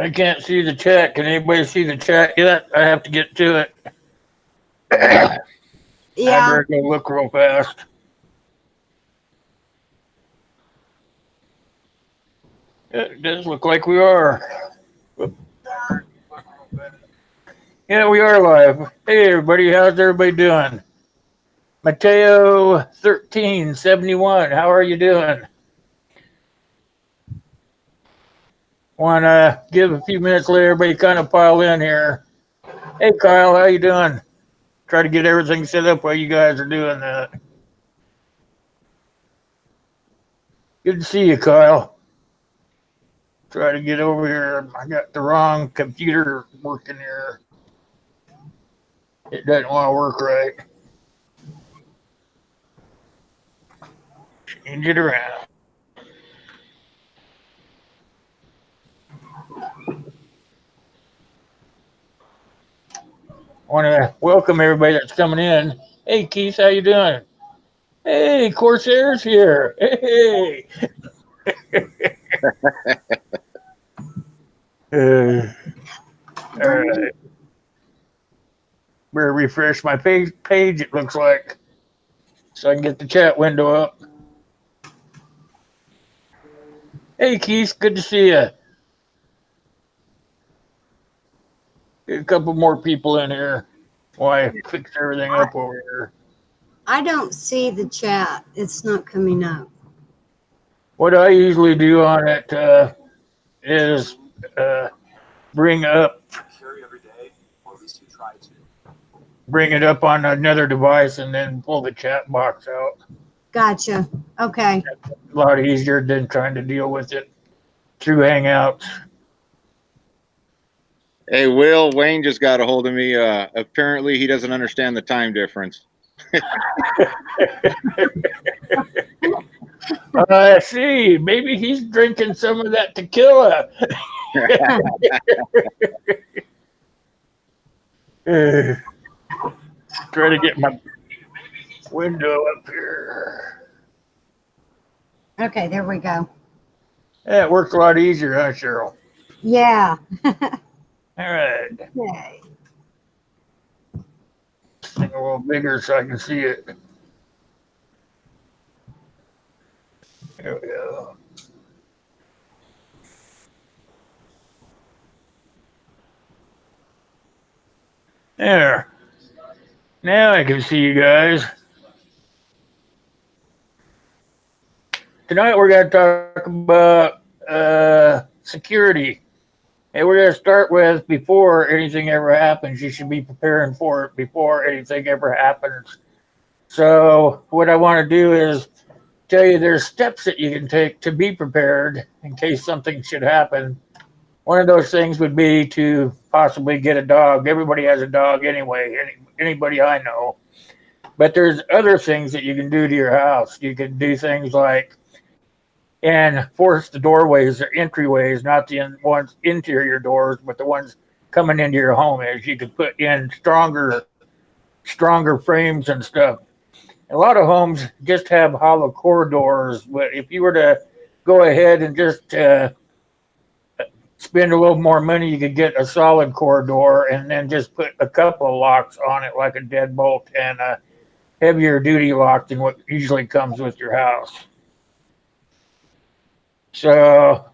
I can't see the chat. Can anybody see the chat yet? I have to get to it. Yeah. I better go look real fast. It does look like we are. Yeah, we are live. Hey, everybody. How's everybody doing? Mateo 1371. How are you doing? Want to give a few minutes, let everybody kind of pile in here. Hey, Kyle. How you doing? Try to get everything set up while you guys are doing that. Good to see you, Kyle. Try to get over here. I got the wrong computer working here. It doesn't want to work right. Change it around. I want to welcome everybody that's coming in. Hey, Keith, how you doing? Hey, Corsair's here. Hey. All right. Better refresh my page, it looks like, so I can get the chat window up. Hey, Keith, good to see you. Get a couple more people in here while I fix everything up over here. I don't see the chat. It's not coming up. What I usually do on it is bring up, bring it up on another device and then pull the chat box out. Gotcha. Okay. A lot easier than trying to deal with it through Hangouts. Hey, Will, Wayne just got a hold of me. Apparently, he doesn't understand the time difference. I see. Maybe he's drinking some of that tequila. Try to get my window up here. Okay, there we go. Yeah, it works a lot easier, huh, Cheryl? Yeah. All right. Okay. Thing a little bigger so I can see it. There we go. There. Now I can see you guys. Tonight we're going to talk about security. And we're going to start with before anything ever happens. You should be preparing for it before anything ever happens. So what I want to do is tell you there's steps that you can take to be prepared in case something should happen. One of those things would be to possibly get a dog. Everybody has a dog anyway, anybody I know. But there's other things that you can do to your house. You can do things like force the doorways or entryways, not the ones interior doors, but the ones coming into your home. Is you could put in stronger frames and stuff. A lot of homes just have hollow core doors, but if you were to go ahead and just spend a little more money, you could get a solid core door and then just put a couple of locks on it, like a deadbolt and a heavier duty lock than what usually comes with your house. So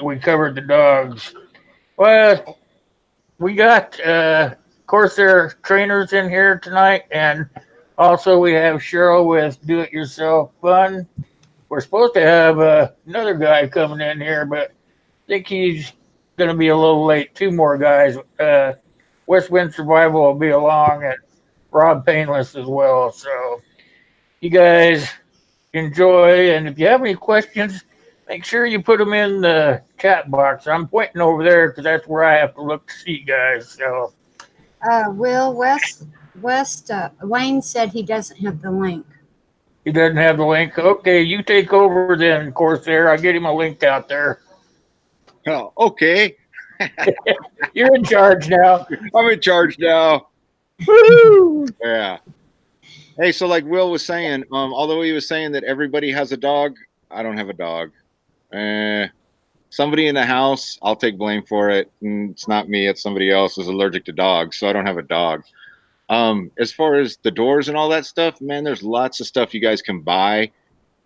we covered the dogs. Well, we got Corsair Trainers in here tonight, and also we have Cheryl with Do It Yourself Fun. We're supposed to have another guy coming in here, but I think he's going to be a little late. Two more guys. Westwind Survival will be along, and Rob Painless as well. So you guys enjoy, and if you have any questions, make sure you put them in the chat box. I'm pointing over there because that's where I have to look to see guys. So Will Wayne said he doesn't have the link. He doesn't have the link. Okay, you take over then, Corsair. I'll get him a link out there. Oh, okay. You're in charge now. I'm in charge now. Woo! Yeah. Hey, so like Will was saying, although he was saying that everybody has a dog, I don't have a dog. somebody in the house, I'll take blame for it. And it's not me, it's somebody else who's allergic to dogs, so I don't have a dog. As far as the doors and all that stuff, man, there's lots of stuff you guys can buy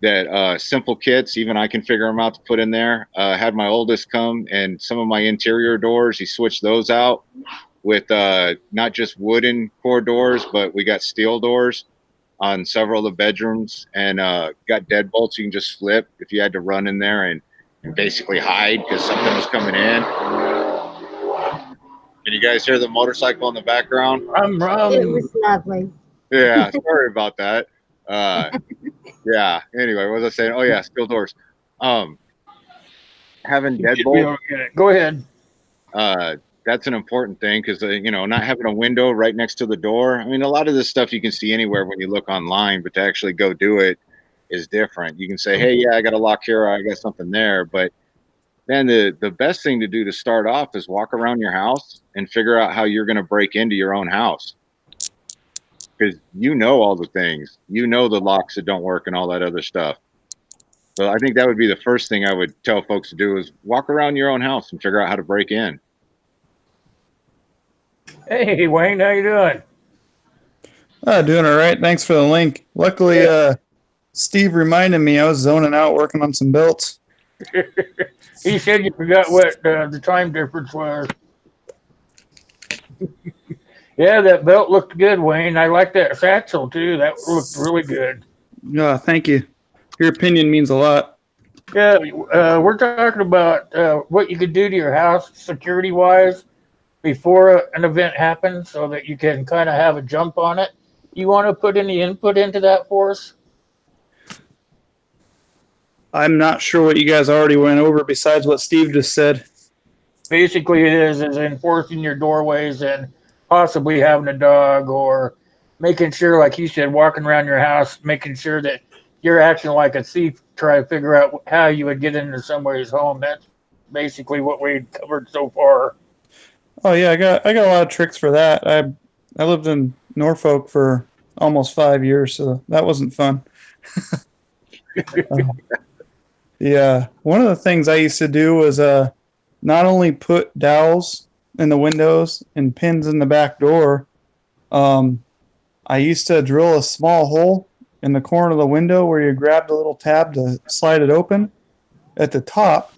that simple kits, even I can figure them out to put in there. Had my oldest come, and some of my interior doors, he switched those out with not just wooden core doors, but we got steel doors on several of the bedrooms, and got deadbolts you can just flip if you had to run in there and basically hide because something was coming in. Can you guys hear the motorcycle in the background? It was lovely. Yeah, sorry about that. Yeah. Anyway, what was I saying? Oh yeah, steel doors. Having deadbolt. Go ahead. That's an important thing because not having a window right next to the door. I mean, a lot of this stuff you can see anywhere when you look online, but to actually go do it is different. You can say, hey, yeah, I got a lock here, or I got something there, but then the best thing to do to start off is walk around your house and figure out how you're going to break into your own house. Because all the things, the locks that don't work and all that other stuff. So I think that would be the first thing I would tell folks to do is walk around your own house and figure out how to break in. Hey, Wayne, how you doing? Doing all right. Thanks for the link. Luckily, Steve reminded me I was zoning out working on some belts. He said you forgot what the time difference was. Yeah, that belt looked good, Wayne. I like that satchel, too. That looked really good. Thank you. Your opinion means a lot. Yeah, we're talking about what you could do to your house security-wise before an event happens so that you can kind of have a jump on it. You want to put any input into that for us? I'm not sure what you guys already went over besides what Steve just said. Basically, it is enforcing your doorways and possibly having a dog, or making sure, like you said, walking around your house, making sure that you're acting like a thief, try to figure out how you would get into somebody's home. That's basically what we covered so far. Oh yeah, I got a lot of tricks for that. I lived in Norfolk for almost 5 years, so that wasn't fun. Yeah, one of the things I used to do was not only put dowels in the windows and pins in the back door. I used to drill a small hole in the corner of the window where you grab the little tab to slide it open at the top,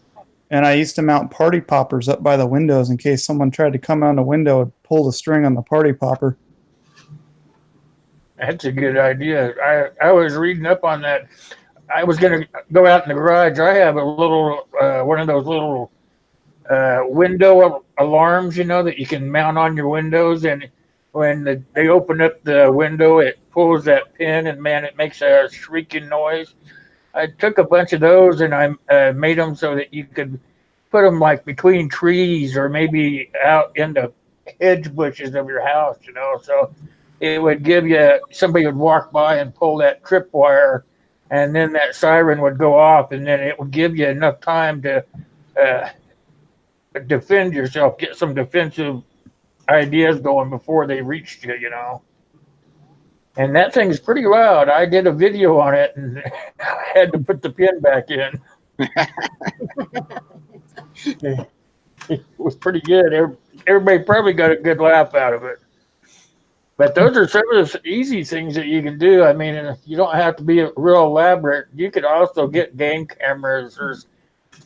and I used to mount party poppers up by the windows in case someone tried to come on the window and pull the string on the party popper. That's a good idea. I was reading up on that. I was going to go out in the garage. I have a little, one of those little window alarms, that you can mount on your windows. And when they open up the window, it pulls that pin, and man, it makes a shrieking noise. I took a bunch of those and I made them so that you could put them like between trees or maybe out in the hedge bushes of your house, so it would give you, somebody would walk by and pull that tripwire, and then that siren would go off, and then it would give you enough time to defend yourself, get some defensive ideas going before they reached you, And that thing is pretty loud. I did a video on it and I had to put the pin back in. It was pretty good. Everybody probably got a good laugh out of it. But those are some of the easy things that you can do. I mean, you don't have to be real elaborate. You could also get game cameras or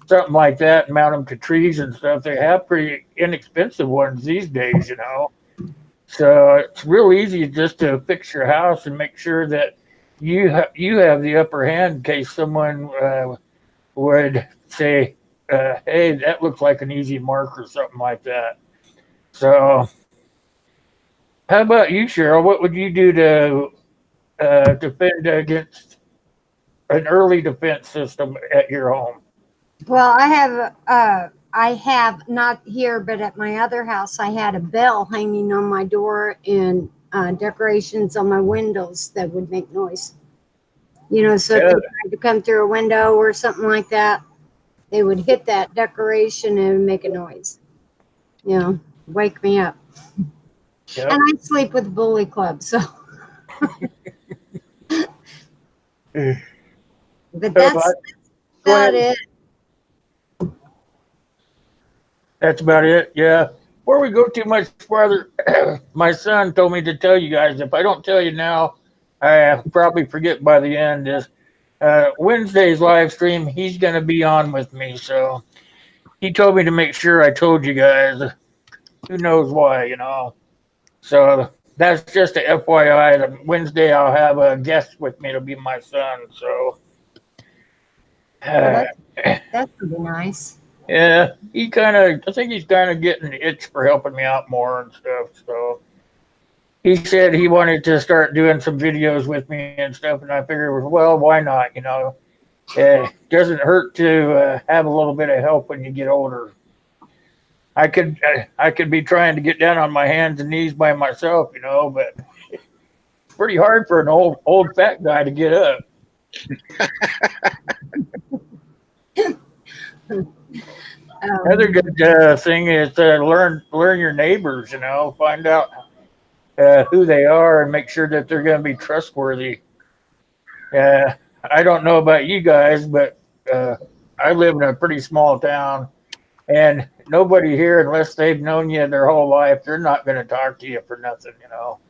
something like that and mount them to trees and stuff. They have pretty inexpensive ones these days, So it's real easy just to fix your house and make sure that you have the upper hand in case someone would say, hey, that looks like an easy mark or something like that. So how about you, Cheryl? What would you do to defend against an early defense system at your home? Well, I have not here, but at my other house, I had a bell hanging on my door and decorations on my windows that would make noise. So if they tried to come through a window or something like that, they would hit that decoration and make a noise. Wake me up. Yep. And I sleep with Bully Club, so. But that's about it. That's about it. Yeah. Before we go too much farther, my son told me to tell you guys. If I don't tell you now, I probably forget by the end. Is Wednesday's live stream? He's going to be on with me, so he told me to make sure I told you guys. Who knows why, you know? So that's just a FYI. Wednesday I'll have a guest with me. It'll be my son. So Well, that's pretty nice. yeah, I think he's kind of getting the itch for helping me out more and stuff. So he said he wanted to start doing some videos with me and stuff, and I figured, well, why not? You know, it doesn't hurt to have a little bit of help when you get older. I could be trying to get down on my hands and knees by myself, you know, but it's pretty hard for an old fat guy to get up. Another good thing is learn your neighbors. You know, find out who they are and make sure that they're going to be trustworthy. I don't know about you guys, but I live in a pretty small town, and nobody here, unless they've known you their whole life, they're not going to talk to you for nothing. You know.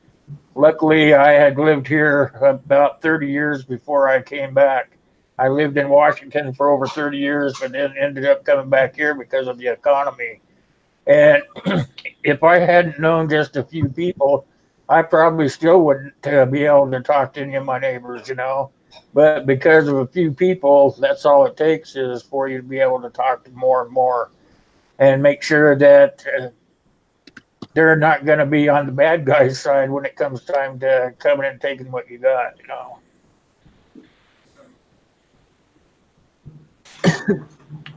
Luckily, I had lived here about 30 years before I came back. I lived in Washington for over 30 years, but then ended up coming back here because of the economy. And if I hadn't known just a few people, I probably still wouldn't be able to talk to any of my neighbors, you know. But because of a few people, that's all it takes is for you to be able to talk to more and more and make sure that they're not going to be on the bad guy's side when it comes time to coming and taking what you got, you know.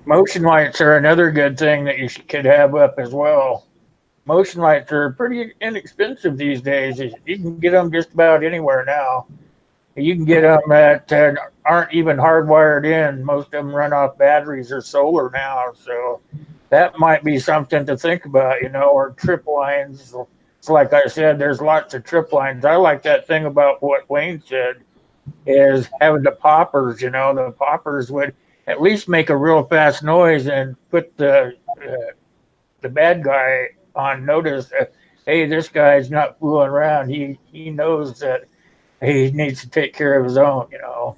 Motion lights are another good thing that you could have up as well. Motion lights are pretty inexpensive these days. You can get them just about anywhere now. You can get them that aren't even hardwired in. Most of them run off batteries or solar now. So that might be something to think about, you know, or trip lines. It's like I said, there's lots of trip lines. I like that thing about what Wayne said is having the poppers, you know, the poppers would at least make a real fast noise and put the bad guy on notice that, hey, this guy's not fooling around. He knows that he needs to take care of his own, you know.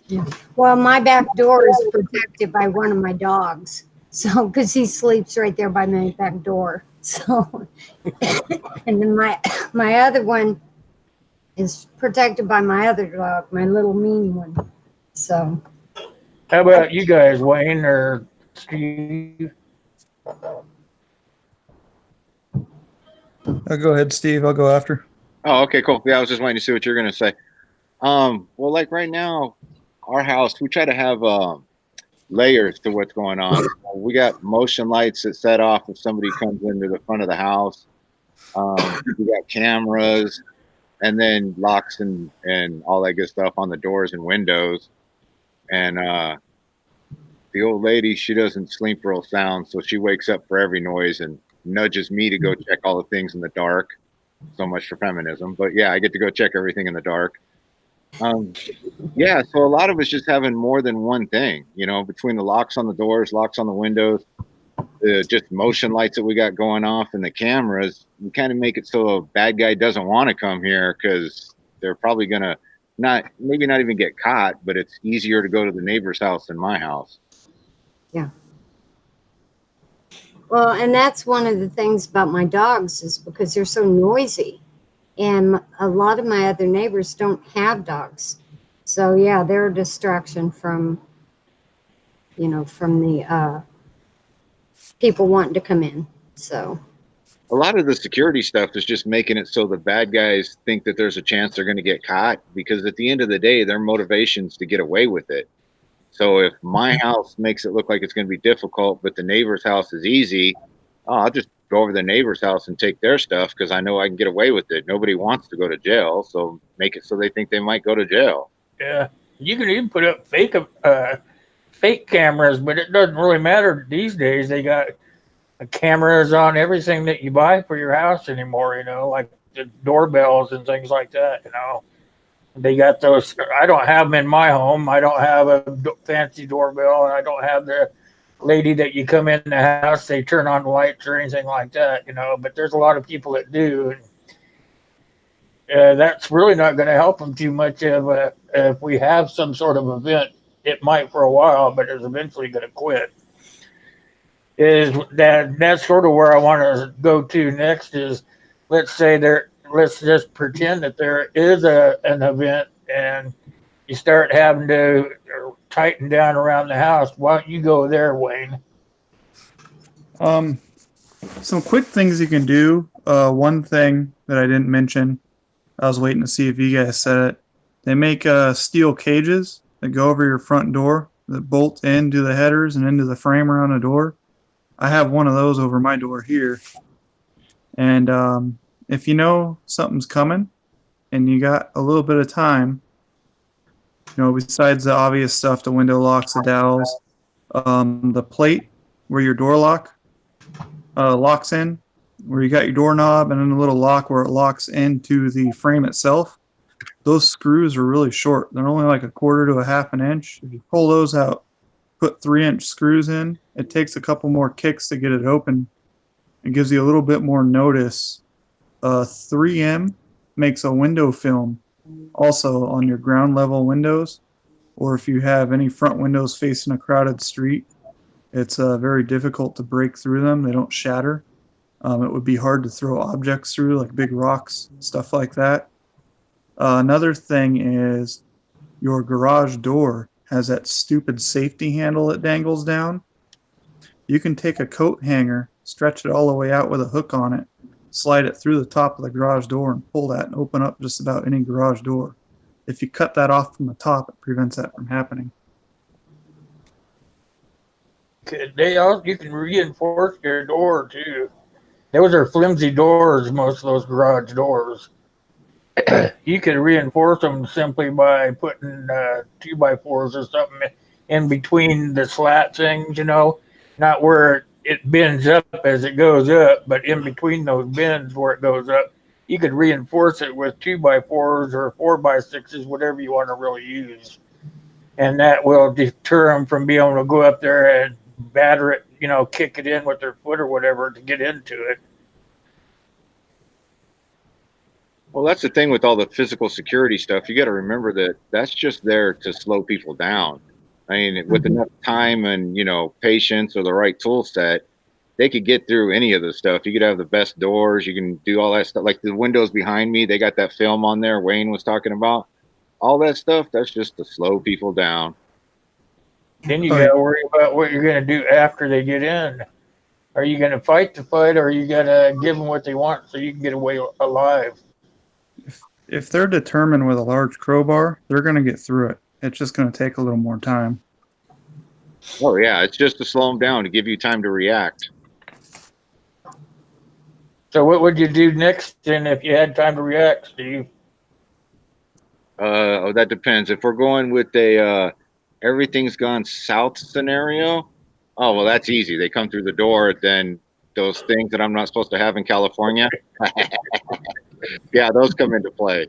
Yeah. Well, my back door is protected by one of my dogs. So, because he sleeps right there by my back door. So, and then my other one is protected by my other dog, my little mean one. So. How about you guys, Wayne or Steve? Go ahead, Steve. I'll go after. Oh, okay, cool. Yeah, I was just waiting to see what you're gonna say. Well, like right now, our house, we try to have layers to what's going on. We got motion lights that set off if somebody comes into the front of the house. We got cameras, and then locks and all that good stuff on the doors and windows. And the old lady, she doesn't sleep real sound, so she wakes up for every noise and nudges me to go check all the things in the dark. So much for feminism. But yeah, I get to go check everything in the dark. Yeah, so a lot of it's just having more than one thing, you know, between the locks on the doors, locks on the windows, the just motion lights that we got going off, and the cameras. We kind of make it so a bad guy doesn't want to come here because they're probably going to maybe not even get caught, but it's easier to go to the neighbor's house than my house. Yeah. Well, and that's one of the things about my dogs is because they're so noisy. And a lot of my other neighbors don't have dogs. So, yeah, they're a distraction from, you know, from the people wanting to come in. So. A lot of the security stuff is just making it so the bad guys think that there's a chance they're going to get caught, because at the end of the day, their motivation's to get away with it. So if my house makes it look like it's going to be difficult, but the neighbor's house is easy, I'll just go over to the neighbor's house and take their stuff because I know I can get away with it. Nobody wants to go to jail, so make it so they think they might go to jail. Yeah, you can even put up fake cameras, but it doesn't really matter these days. They got cameras on everything that you buy for your house anymore, you know, like the doorbells and things like that, you know. They got those. I don't have them in my home. I don't have a fancy doorbell, and I don't have the lady that you come in the house, they turn on the lights or anything like that, you know. But there's a lot of people that do. That's really not going to help them too much. If we have some sort of event, it might for a while, but it's eventually going to quit. Is that's sort of where I want to go to next? Is let's say there, let's just pretend that there is an event and you start having to tighten down around the house. Why don't you go there, Wayne? Some quick things you can do. One thing that I didn't mention, I was waiting to see if you guys said it. They make steel cages that go over your front door that bolt into the headers and into the frame around the door. I have one of those over my door here. And if you know something's coming and you got a little bit of time, you know, besides the obvious stuff, the window locks, the dowels, the plate where your door locks in, where you got your doorknob, and then the little lock where it locks into the frame itself. Those screws are really short. They're only like 1/4 to 1/2 inch. If you pull those out, put 3-inch screws in, it takes a couple more kicks to get it open. It gives you a little bit more notice. 3M makes a window film also on your ground level windows, or if you have any front windows facing a crowded street. It's very difficult to break through them. They don't shatter. It would be hard to throw objects through, like big rocks, stuff like that. Another thing is your garage door has that stupid safety handle that dangles down. You can take a coat hanger, stretch it all the way out with a hook on it, slide it through the top of the garage door and pull that and open up just about any garage door. If you cut that off from the top, it prevents that from happening. You can reinforce your door too. Those are flimsy doors, most of those garage doors. You can reinforce them simply by putting 2x4s or something in between the slat things, you know, not where it bends up as it goes up, but in between those bends where it goes up. You could reinforce it with 2x4s or 4x6s, whatever you want to really use. And that will deter them from being able to go up there and batter it, you know, kick it in with their foot or whatever to get into it. Well, that's the thing with all the physical security stuff. You got to remember that that's just there to slow people down. I mean, with enough time and, you know, patience or the right tool set, they could get through any of the stuff. You could have the best doors. You can do all that stuff. Like the windows behind me, they got that film on there Wayne was talking about. All that stuff, that's just to slow people down. Then you got to worry about what you're going to do after they get in. Are you going to fight the fight, or are you going to give them what they want so you can get away alive? If they're determined with a large crowbar, they're going to get through it. It's just going to take a little more time. Oh, yeah. It's just to slow them down, to give you time to react. So what would you do next then if you had time to react, Steve? That depends. If we're going with a everything's gone south scenario, oh, well, that's easy. They come through the door, then those things that I'm not supposed to have in California, yeah, those come into play.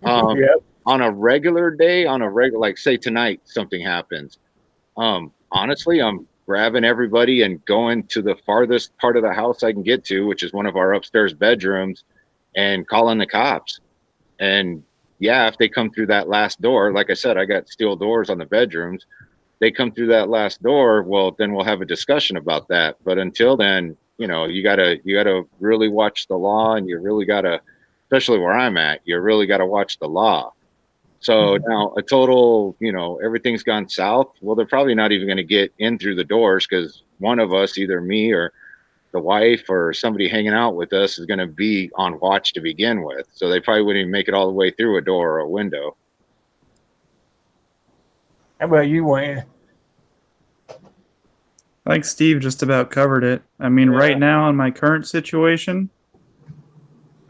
Yep. On a regular day, like say tonight, something happens. Honestly, I'm grabbing everybody and going to the farthest part of the house I can get to, which is one of our upstairs bedrooms, and calling the cops. And yeah, if they come through that last door, like I said, I got steel doors on the bedrooms. They come through that last door, well, then we'll have a discussion about that. But until then, you know, you gotta really watch the law, and you really gotta, especially where I'm at, you really gotta watch the law. So now a total, you know, everything's gone south. Well, they're probably not even going to get in through the doors, because one of us, either me or the wife or somebody hanging out with us, is going to be on watch to begin with. So they probably wouldn't even make it all the way through a door or a window. How about you, Wayne? I think Steve just about covered it. I mean, right now in my current situation,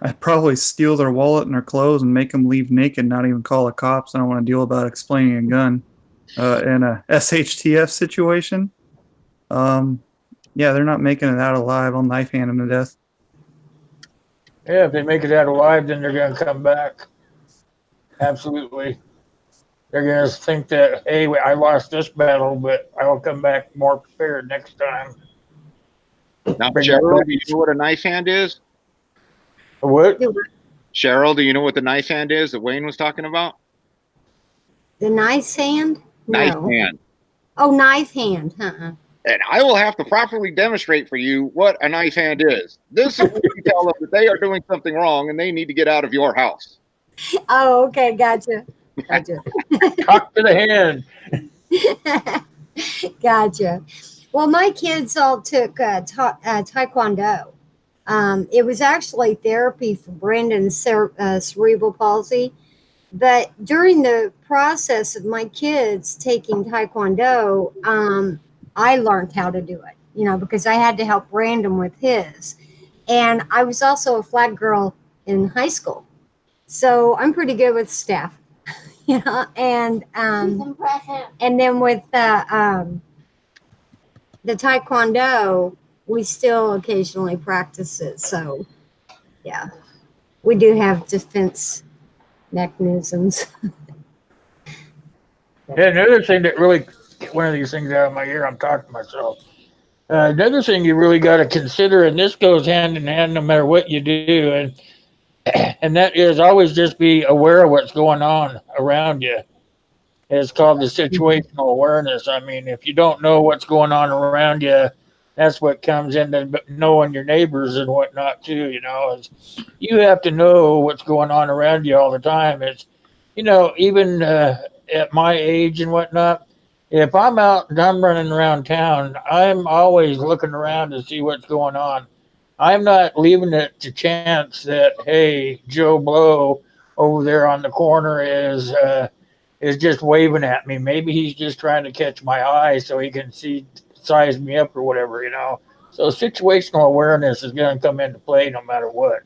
I'd probably steal their wallet and their clothes and make them leave naked, not even call the cops. I don't want to deal about explaining a gun. In a SHTF situation, yeah, they're not making it out alive. I'll knife hand them to death. Yeah, if they make it out alive, then they're going to come back. Absolutely. They're going to think that, hey, I lost this battle, but I will come back more prepared next time. Now, Bring that Cheryl, do you back. know what a knife hand is? What? Cheryl, do you know what the knife hand is that Wayne was talking about? The nice hand? Knife No. hand. Oh, knife hand. Uh-uh. And I will have to properly demonstrate for you what a knife hand is. This is when you tell them that they are doing something wrong and they need to get out of your house. Oh, okay. Gotcha. Gotcha. Talk to the hand. Gotcha. Well, my kids all took Taekwondo. It was actually therapy for Brandon's cerebral palsy. But during the process of my kids taking Taekwondo, I learned how to do it, because I had to help Brandon with his. And I was also a flag girl in high school. So I'm pretty good with staff, and then with the Taekwondo, we still occasionally practice it. So, yeah, we do have defense mechanisms. Yeah, another thing that really, one of these things out of my ear, I'm talking to myself. Another thing you really got to consider, and this goes hand in hand no matter what you do, and that is always just be aware of what's going on around you. It's called the situational awareness. I mean, if you don't know what's going on around you, that's what comes into knowing your neighbors and whatnot too. Is you have to know what's going on around you all the time. It's even at my age and whatnot. If I'm out and I'm running around town, I'm always looking around to see what's going on. I'm not leaving it to chance that hey, Joe Blow over there on the corner is just waving at me. Maybe he's just trying to catch my eye so he can size me up or whatever. So situational awareness is going to come into play no matter what.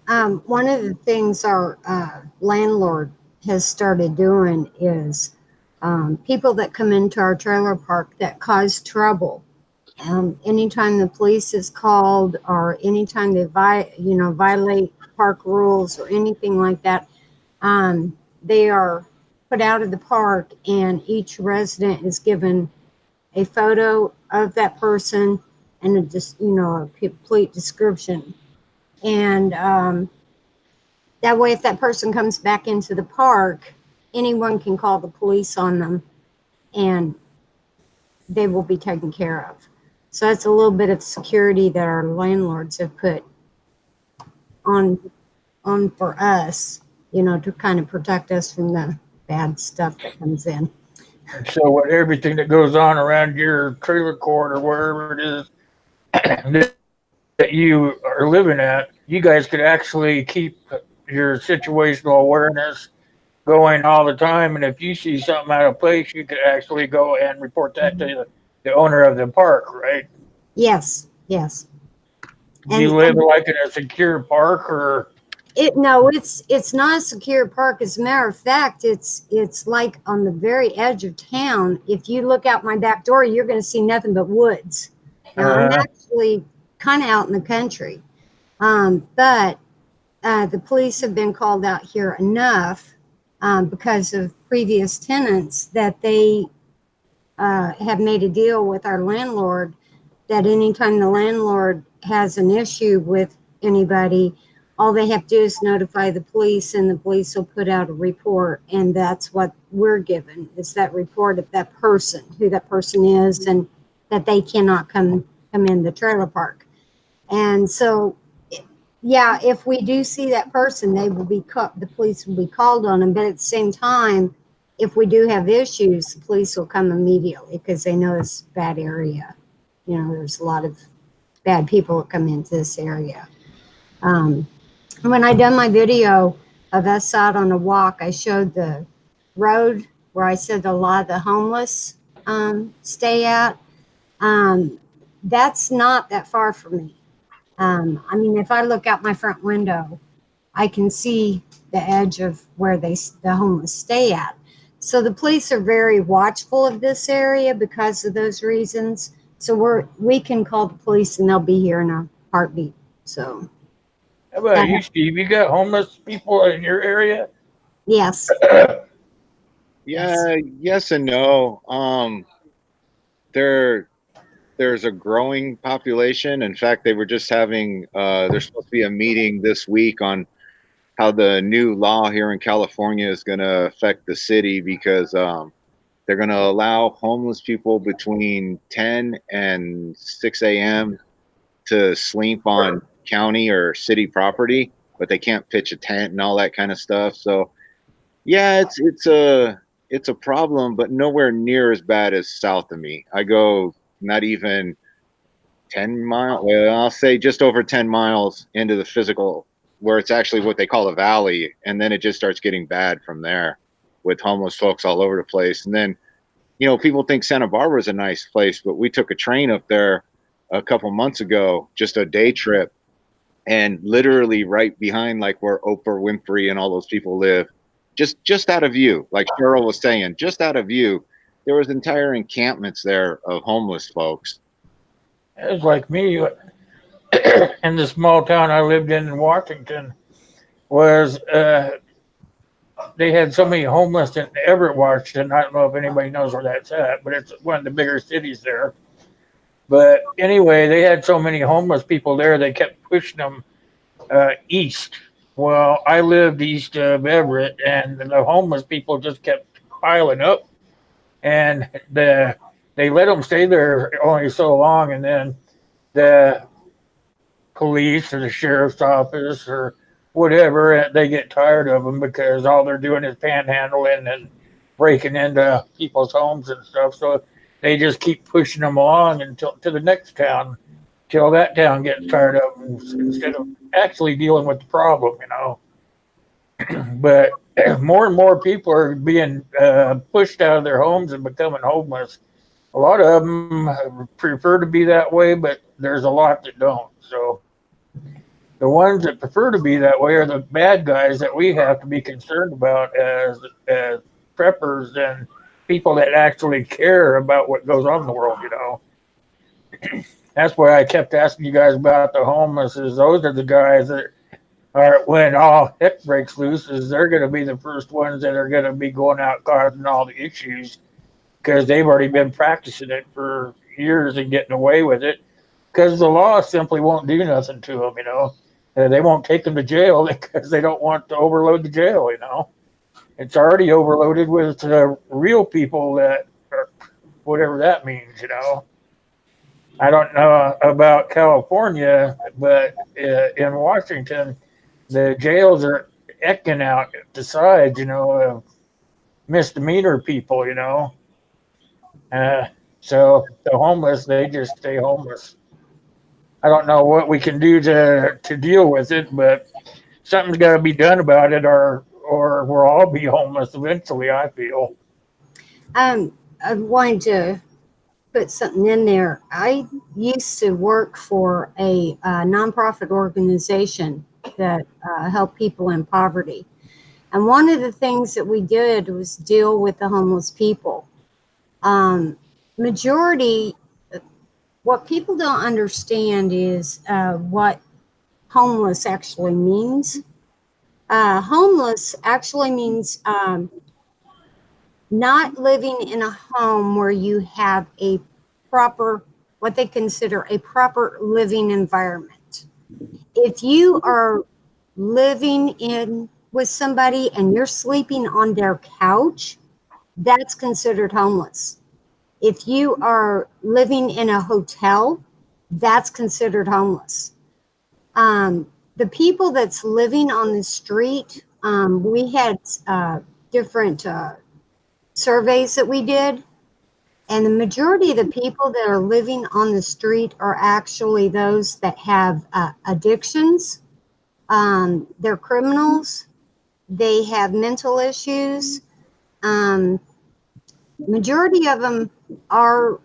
One of the things our landlord has started doing is people that come into our trailer park that cause trouble. Anytime the police is called, or anytime they violate park rules or anything like that, they are put out of the park, and each resident is given a photo of that person and a complete description. And that way, if that person comes back into the park, anyone can call the police on them, and they will be taken care of. So that's a little bit of security that our landlords have put on for us, to kind of protect us from the bad stuff that comes in. And so, what everything that goes on around your trailer court or wherever it is that you are living at, you guys could actually keep your situational awareness going all the time. And if you see something out of place, you could actually go and report that to the owner of the park, right? Yes. Do you live like in a secure park or? It's not a secure park. As a matter of fact, it's like on the very edge of town. If you look out my back door, you're going to see nothing but woods. Now, I'm actually kind of out in the country, but the police have been called out here enough because of previous tenants that they have made a deal with our landlord that anytime the landlord has an issue with anybody, all they have to do is notify the police, and the police will put out a report. And that's what we're given, is that report of that person, who that person is, and that they cannot come in the trailer park. And so, yeah, if we do see that person, the police will be called on them. But at the same time, if we do have issues, the police will come immediately because they know it's a bad area. There's a lot of bad people that come into this area. When I done my video of us out on a walk, I showed the road where I said a lot of the homeless stay at. That's not that far from me. If I look out my front window, I can see the edge of where the homeless stay at. So the police are very watchful of this area because of those reasons. So we can call the police and they'll be here in a heartbeat. So. How about you, Steve? You got homeless people in your area? Yes. Yeah, yes and no. There there's a growing population. In fact, they were just having there's supposed to be a meeting this week on how the new law here in California is going to affect the city because they're going to allow homeless people between 10 and 6 a.m. to sleep on county or city property, but they can't pitch a tent and all that kind of stuff. So yeah, it's a problem, but nowhere near as bad as south of me. I go not even 10 miles, well, I'll say just over 10 miles into the physical, where it's actually what they call a valley. And then it just starts getting bad from there with homeless folks all over the place. And then, people think Santa Barbara is a nice place, but we took a train up there a couple months ago, just a day trip. And literally right behind like where Oprah Winfrey and all those people live, just out of view, like Cheryl was saying, just out of view, there was entire encampments there of homeless folks. It was like me in the small town I lived in Washington. Was they had so many homeless in Everett, Washington. I don't know if anybody knows where that's at, but it's one of the bigger cities there. But anyway, they had so many homeless people there, they kept pushing them east. Well, I lived east of Everett, and the homeless people just kept piling up, and they let them stay there only so long, and then the police or the sheriff's office or whatever, they get tired of them because all they're doing is panhandling and breaking into people's homes and stuff. So they just keep pushing them along until to the next town, till that town gets tired of them instead of actually dealing with the problem. But more and more people are being pushed out of their homes and becoming homeless. A lot of them prefer to be that way, but there's a lot that don't. So the ones that prefer to be that way are the bad guys that we have to be concerned about as preppers and people that actually care about what goes on in the world. That's why I kept asking you guys about the homeless. Is those are the guys that are, when all heck breaks loose, is they're going to be the first ones that are going to be going out causing all the issues because they've already been practicing it for years and getting away with it because the law simply won't do nothing to them. They won't take them to jail because they don't want to overload the jail. It's already overloaded with real people that are, whatever that means. I don't know about California, but in Washington, the jails are ecking out the sides, of misdemeanor people. So the homeless, they just stay homeless. I don't know what we can do to deal with it, but something's got to be done about it, or we'll all be homeless eventually, I feel. I wanted to put something in there. I used to work for a nonprofit organization that helped people in poverty. And one of the things that we did was deal with the homeless people. Majority, what people don't understand is what homeless actually means. Homeless actually means not living in a home where you have a proper, what they consider a proper living environment. If you are living in with somebody and you're sleeping on their couch, that's considered homeless. If you are living in a hotel, that's considered homeless. The people that's living on the street, we had different surveys that we did, and the majority of the people that are living on the street are actually those that have addictions. They're criminals. They have mental issues. Majority of them are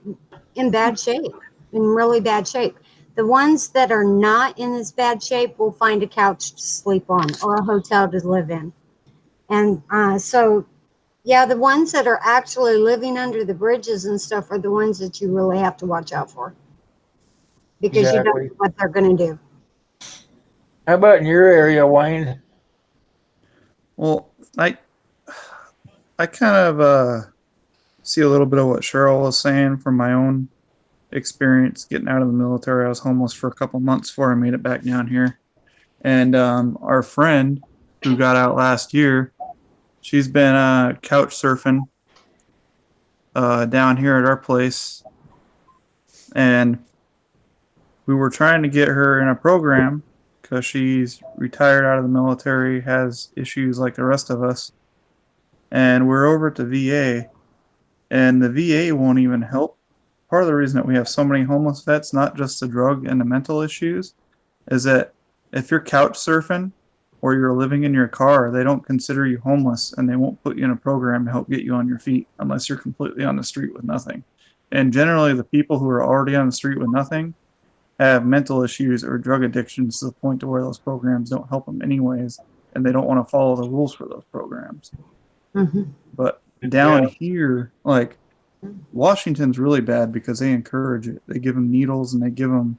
in bad shape, in really bad shape. The ones that are not in this bad shape will find a couch to sleep on or a hotel to live in. And so, yeah, the ones that are actually living under the bridges and stuff are the ones that you really have to watch out for because you don't know what they're going to do. How about in your area, Wayne? Well, I kind of see a little bit of what Cheryl was saying from my own experience getting out of the military. I was homeless for a couple months before I made it back down here. And our friend who got out last year, she's been couch surfing down here at our place. And we were trying to get her in a program because she's retired out of the military, has issues like the rest of us. And we're over at the VA, and the VA won't even help. Part of the reason that we have so many homeless vets, not just the drug and the mental issues, is that if you're couch surfing or you're living in your car, they don't consider you homeless, and they won't put you in a program to help get you on your feet unless you're completely on the street with nothing. And generally, the people who are already on the street with nothing have mental issues or drug addictions to the point to where those programs don't help them anyways, and they don't want to follow the rules for those programs. Mm-hmm. But down here, like Washington's really bad because they encourage it. They give them needles and they give them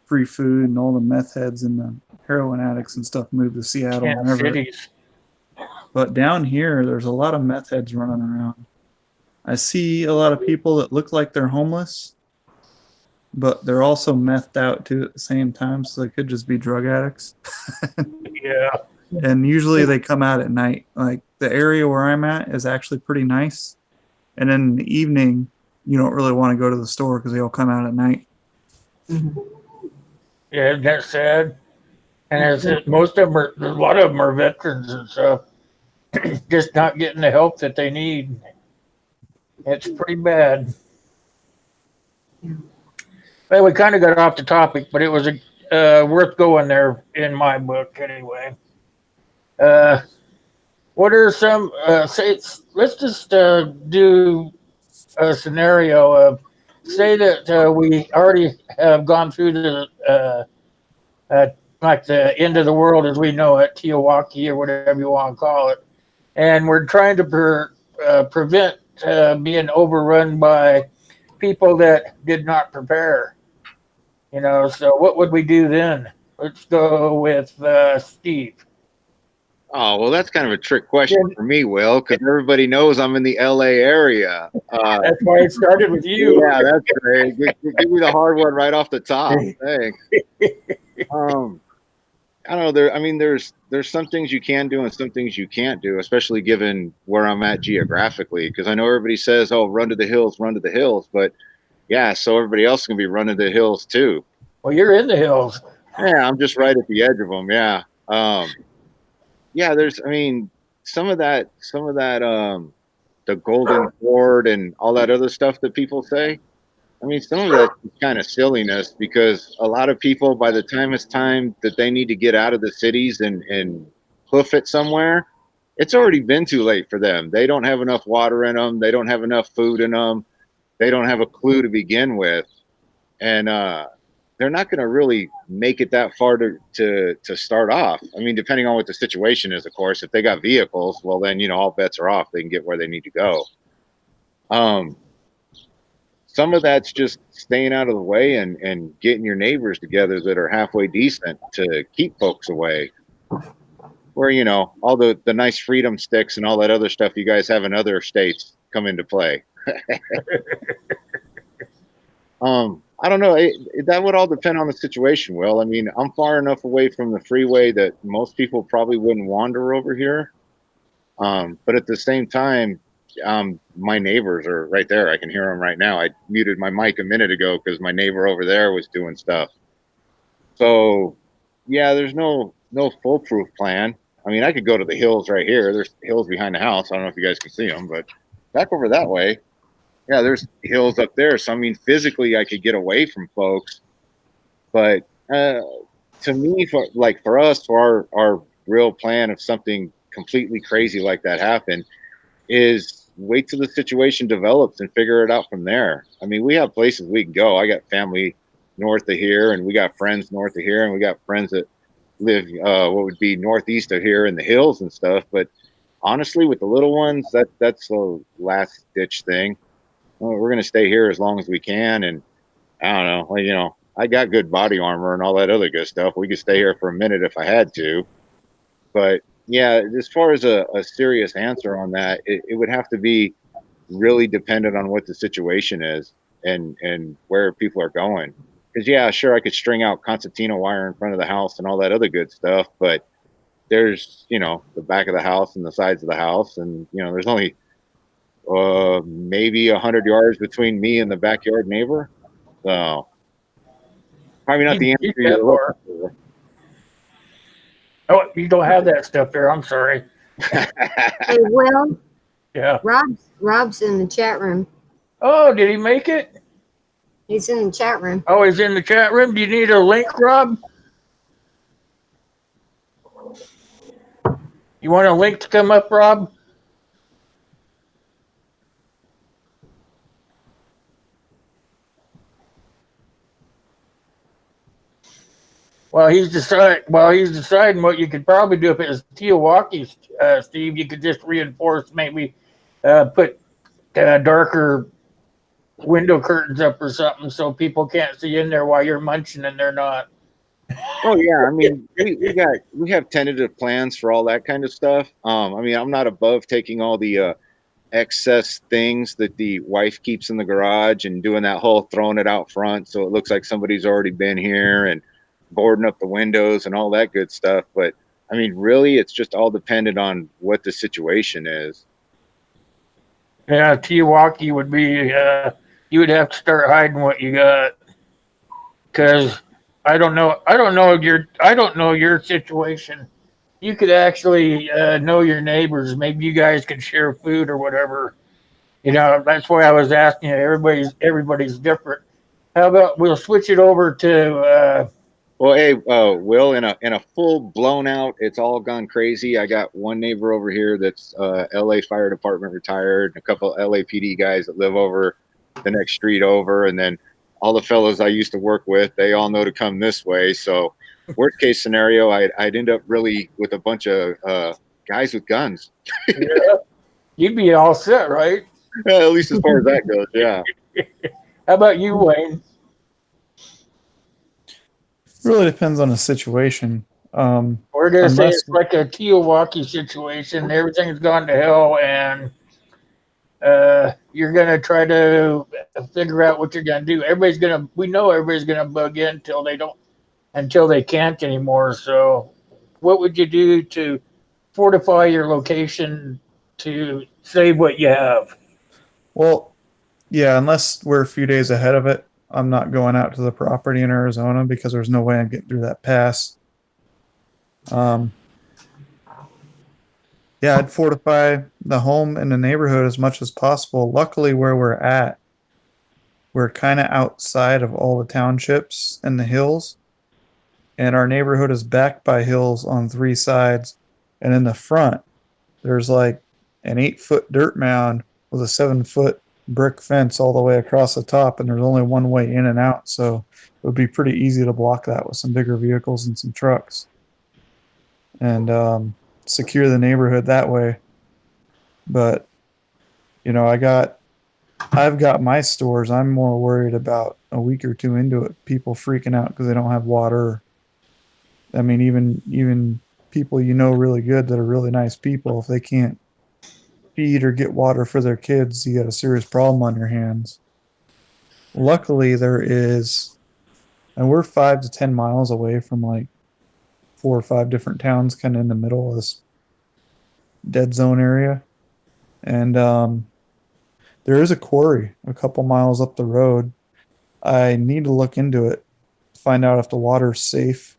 free food, and all the meth heads and the heroin addicts and stuff move to Seattle. Kansas cities. But down here, there's a lot of meth heads running around. I see a lot of people that look like they're homeless, but they're also methed out too at the same time, so they could just be drug addicts. Yeah. And usually they come out at night. Like the area where I'm at is actually pretty nice. And in the evening, you don't really want to go to the store because they all come out at night. Mm-hmm. Yeah, that's sad. And as most of them are, a lot of them are veterans and stuff, just not getting the help that they need. It's pretty bad. Well, we kind of got off the topic, but it was worth going there in my book anyway. What are some, let's just do a scenario of, say that we already have gone through the, like the end of the world as we know it, Teowaki or whatever you want to call it, and we're trying to prevent being overrun by people that did not prepare. You know, so what would we do then? Let's go with Steve. Oh, well, that's kind of a trick question for me, Will, because everybody knows I'm in the LA area. That's why it started with you. Yeah, that's great. Give me the hard one right off the top. Thanks. I don't know. There's some things you can do and some things you can't do, especially given where I'm at geographically. Because I know everybody says, "Oh, run to the hills, run to the hills," but yeah, so everybody else can be running to the hills too. Well, you're in the hills. Yeah, I'm just right at the edge of them. Yeah. Yeah, some of that, the golden horde and all that other stuff that people say. I mean, some of that is kind of silliness because a lot of people, by the time it's time that they need to get out of the cities and hoof it somewhere, it's already been too late for them. They don't have enough water in them. They don't have enough food in them. They don't have a clue to begin with. And they're not going to really make it that far to start off. I mean, depending on what the situation is, of course. If they got vehicles, well, then, all bets are off. They can get where they need to go. Some of that's just staying out of the way and getting your neighbors together that are halfway decent to keep folks away. Where, all the nice freedom sticks and all that other stuff you guys have in other states come into play. I don't know. That would all depend on the situation, Will. I mean, I'm far enough away from the freeway that most people probably wouldn't wander over here. But at the same time, my neighbors are right there. I can hear them right now. I muted my mic a minute ago because my neighbor over there was doing stuff. So, yeah, there's no foolproof plan. I mean, I could go to the hills right here. There's hills behind the house. I don't know if you guys can see them, but back over that way, yeah, there's hills up there. So, I mean, physically, I could get away from folks. But to me, for us, for our real plan of something completely crazy like that happen is wait till the situation develops and figure it out from there. I mean, we have places we can go. I got family north of here, and we got friends north of here, and we got friends that live what would be northeast of here in the hills and stuff. But honestly, with the little ones, that's a last ditch thing. We're going to stay here as long as we can. And I don't know, I got good body armor and all that other good stuff. We could stay here for a minute if I had to. But Yeah, as far as a serious answer on that, it would have to be really dependent on what the situation is and where people are going. Because yeah, sure, I could string out concertina wire in front of the house and all that other good stuff, but there's the back of the house and the sides of the house, and there's only maybe 100 yards between me and the backyard neighbor. So probably not You the can answer keep that you're looking far. for. Oh, you don't have that stuff there. I'm sorry. Hey, Will, Yeah. Rob's in the chat room. Oh, did he make it? He's in the chat room. Oh, he's in the chat room. Do you need a link, Rob? You want a link to come up, Rob? While he's deciding what you could probably do if it was Teowalkie, Steve, you could just reinforce, maybe put darker window curtains up or something so people can't see in there while you're munching and they're not. Oh yeah, I mean we have tentative plans for all that kind of stuff. I mean I'm not above taking all the excess things that the wife keeps in the garage and doing that whole throwing it out front so it looks like somebody's already been here and boarding up the windows and all that good stuff. But I mean really it's just all dependent on what the situation is. Yeah, Teowalkie would be, you would have to start hiding what you got. Because I don't know your situation. You could actually know your neighbors. Maybe you guys could share food or whatever. That's why I was asking you. Everybody's different. How about we'll switch it over to Well, hey, Will, in a full blown out, it's all gone crazy. I got one neighbor over here that's LA Fire Department retired, and a couple of LAPD guys that live over the next street over, and then all the fellows I used to work with, they all know to come this way. So, worst case scenario, I'd end up really with a bunch of guys with guns. yeah, you'd be all set, right? At least as far as that goes, yeah. How about you, Wayne? Really depends on the situation. We're gonna say Unless it's like a Teowalkie situation. Everything's gone to hell, and you're gonna try to figure out what you're gonna do. We know everybody's gonna bug in until they can't anymore. So, what would you do to fortify your location to save what you have? Well, yeah, unless we're a few days ahead of it, I'm not going out to the property in Arizona because there's no way I'm getting through that pass. Yeah, I'd fortify the home and the neighborhood as much as possible. Luckily, where we're at, we're kind of outside of all the townships and the hills, and our neighborhood is backed by hills on 3 sides. And in the front, there's like an 8-foot dirt mound with a 7-foot brick fence all the way across the top, and there's only one way in and out. So it would be pretty easy to block that with some bigger vehicles and some trucks, and secure the neighborhood that way. But I've got my stores. I'm more worried about a week or two into it, people freaking out because they don't have water. I mean, even people really good that are really nice people, if they can't feed or get water for their kids, you got a serious problem on your hands. Luckily, there is, and we're 5 to 10 miles away from like 4 or 5 different towns, kind of in the middle of this dead zone area, and there is a quarry a couple miles up the road. I need to look into it, find out if the water's safe.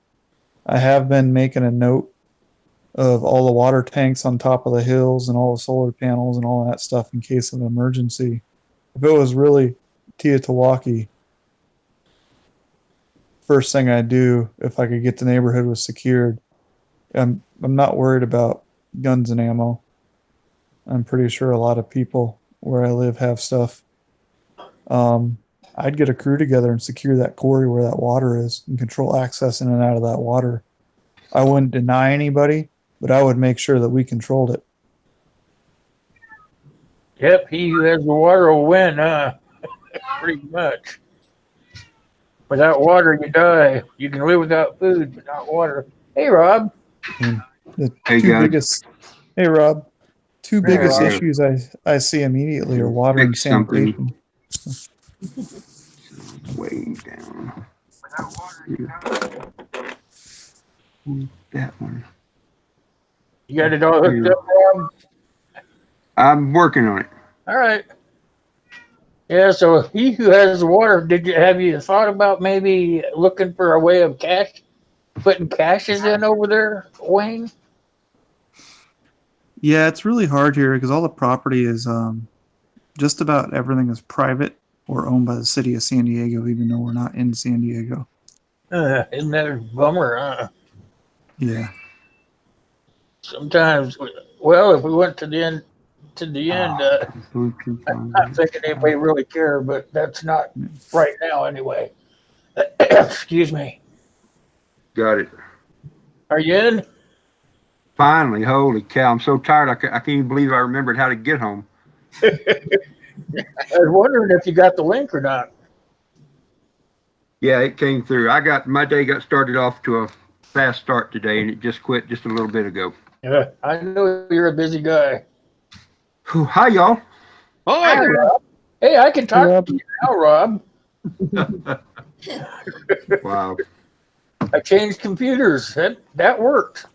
I have been making a note of all the water tanks on top of the hills and all the solar panels and all that stuff in case of an emergency. If it was really Teowalkie, first thing I'd do if I could get the neighborhood was secured. I'm not worried about guns and ammo. I'm pretty sure a lot of people where I live have stuff. I'd get a crew together and secure that quarry where that water is and control access in and out of that water. I wouldn't deny anybody, but I would make sure that we controlled it. Yep, he who has the water will win, pretty much. Without water, you die. You can live without food, but not water. Hey, Rob. The Hey, two guys. biggest, hey Rob, two Hey, biggest Rob. issues I see immediately are water and Fix something. sanitation. Way down. That one. You got it all hooked up, Rob? I'm working on it. All right. Yeah, so he who has the water, have you thought about maybe looking for a way of putting caches in over there, Wayne? Yeah, it's really hard here because all the property is just about everything is private or owned by the city of San Diego, even though we're not in San Diego. Isn't that a bummer, huh? Yeah. Sometimes, well, if we went to the end, Bluetooth I'm on. not thinking anybody really care, but that's not right now anyway. Excuse me. Got it. Are you in? Finally, holy cow! I'm so tired. I can't even believe I remembered how to get home. I was wondering if you got the link or not. Yeah, it came through. My day got started off to a fast start today, and it just quit just a little bit ago. Yeah, I know you're a busy guy. Whew, hi, y'all. Hi, Oh, Rob. Hey, I can talk Rob. to you now, Rob. Wow. I changed computers. That worked.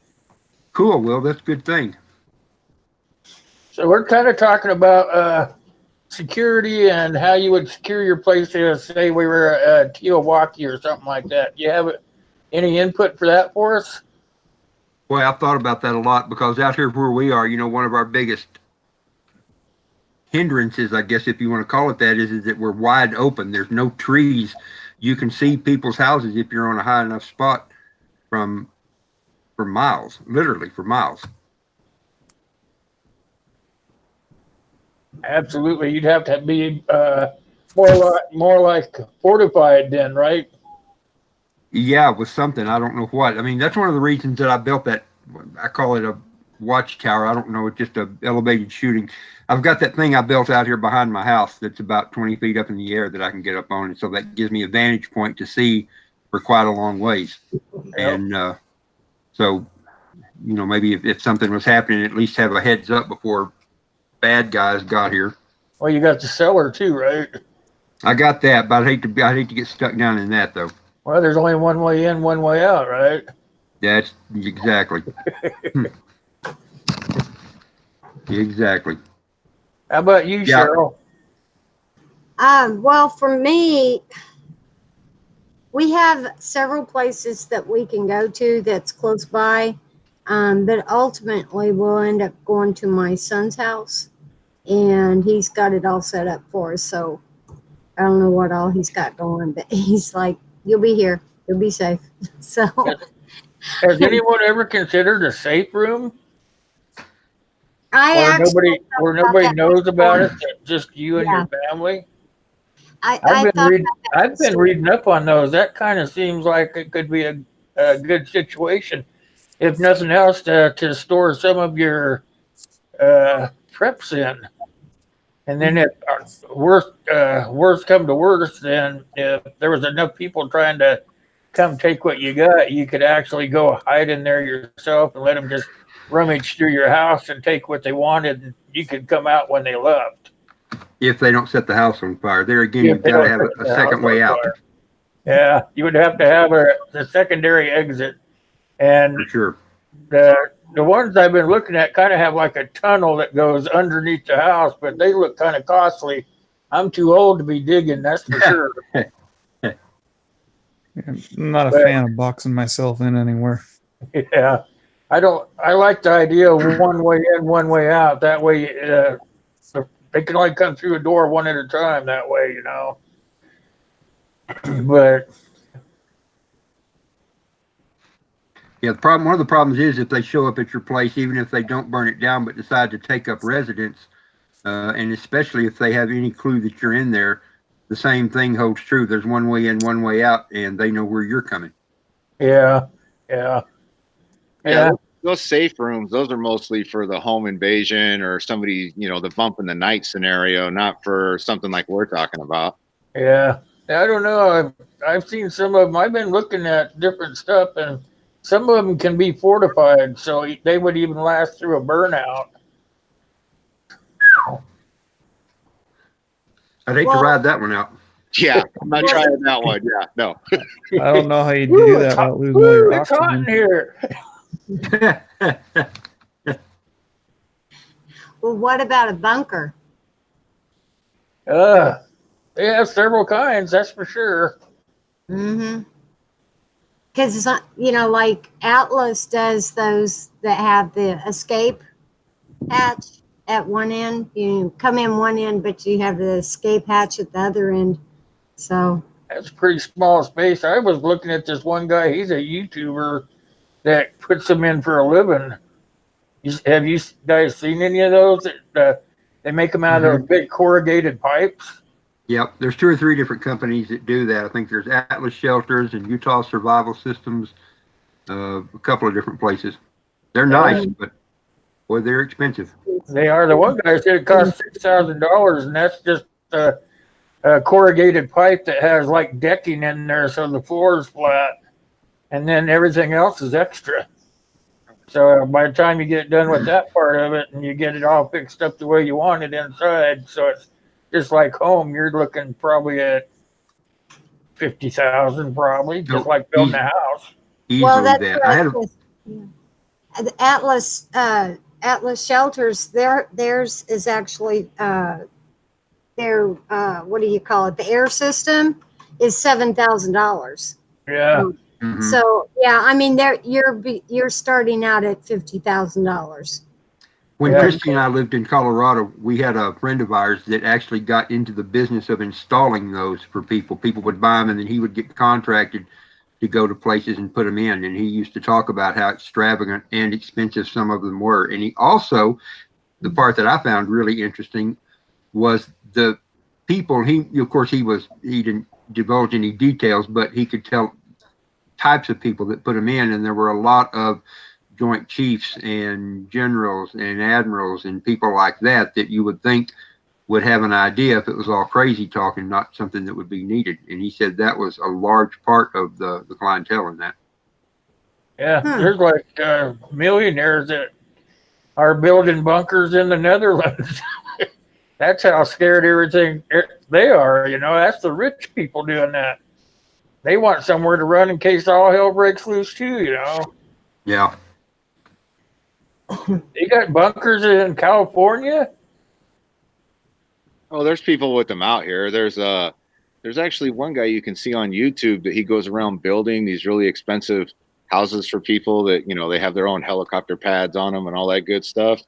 Cool. Well, that's a good thing. So we're kind of talking about security and how you would secure your place if, say, we were at Teowaki or something like that. Do you have any input for that for us? Boy, I've thought about that a lot because out here where we are, one of our biggest hindrances, I guess, if you want to call it that, is that we're wide open. There's no trees. You can see people's houses if you're on a high enough spot for miles, literally for miles. Absolutely. You'd have to be more like fortified then, right? Yeah, with something. I don't know what. I mean, that's one of the reasons that I built that. I call it a watchtower. I don't know. It's just a elevated shooting. I've got that thing I built out here behind my house that's about 20 feet up in the air that I can get up on. And so that gives me a vantage point to see for quite a long ways. Yep. And so, maybe if something was happening, at least have a heads up before bad guys got here. Well, you got the cellar too, right? I got that, but I'd hate to get stuck down in that though. Well, there's only one way in, one way out, right? That's exactly. Exactly. How about you, Yeah. Cheryl? Well, for me, we have several places that we can go to that's close by, but ultimately we'll end up going to my son's house, and he's got it all set up for us. So I don't know what all he's got going, but he's like, "You'll be here. You'll be safe." So Has anyone ever considered a safe room I where actually nobody that knows about it, just you and your family? I've been reading up on those. That kind of seems like it could be a good situation, if nothing else, to store some of your preps in. And then if worst come to worst, then if there was enough people trying to come take what you got, you could actually go hide in there yourself and let them just rummage through your house and take what they wanted. And you could come out when they left. If they don't set the house on fire, there again, you've got to have a second way out. Yeah, you would have to have the secondary exit. And For sure. the ones I've been looking at kind of have like a tunnel that goes underneath the house, but they look kind of costly. I'm too old to be digging, that's for sure. I'm not a fan of boxing myself in anywhere. Yeah, I like the idea of one way in, one way out. That way, they can only come through a door one at a time. That way, But Yeah, one of the problems is if they show up at your place, even if they don't burn it down, but decide to take up residence, and especially if they have any clue that you're in there, the same thing holds true. There's one way in, one way out, and they know where you're coming. yeah. Those safe rooms, those are mostly for the home invasion or somebody, the bump in the night scenario, not for something like we're talking about. Yeah, I don't know. I've seen some of them. I've been looking at different stuff, and Some of them can be fortified, so they would even last through a burnout. I'd hate to Well- ride that one out. Yeah, I'm not trying that one. Yeah, no. I don't know how you Ooh, do it's that hot. without losing all your Ooh, it's hot in oxygen. here. Well, what about a bunker? They have several kinds, that's for sure. Mm-hmm. Because it's not, like Atlas does those that have the escape hatch at one end. You come in one end, but you have the escape hatch at the other end. So, That's a pretty small space. I was looking at this one guy. He's a YouTuber that puts them in for a living. Have you guys seen any of those? They make them out of big corrugated pipes. Yep, there's 2 or 3 different companies that do that. I think there's Atlas Shelters and Utah Survival Systems, a couple of different places. They're nice, but boy, they're expensive. They are. The one guy said it costs $6,000, and that's just a corrugated pipe that has like decking in there, so the floor is flat, and then everything else is extra. So by the time you get done with that part of it, and you get it all fixed up the way you want it inside, so it's just like home, you're looking probably at 50,000, probably, just like building a house. Easily well, that's that. what I had a, with, the Atlas Shelters. Theirs is actually their what do you call it? The air system is $7,000. Yeah. Mhm. So yeah, I mean, you're starting out at $50,000. When Yeah. Christy and I lived in Colorado, we had a friend of ours that actually got into the business of installing those for people. People would buy them, and then he would get contracted to go to places and put them in. And he used to talk about how extravagant and expensive some of them were. And he also, the part that I found really interesting was the people. Of course, he didn't divulge any details, but he could tell types of people that put them in, and there were a lot of joint chiefs and generals and admirals and people like that you would think would have an idea if it was all crazy talk and not something that would be needed. And he said that was a large part of the clientele in that. Yeah, there's like millionaires that are building bunkers in the Netherlands. That's how scared everything they are. That's the rich people doing that. They want somewhere to run in case all hell breaks loose too. Yeah. They got bunkers in California. Oh, there's people with them out here. There's actually one guy you can see on YouTube that he goes around building these really expensive houses for people that, they have their own helicopter pads on them and all that good stuff.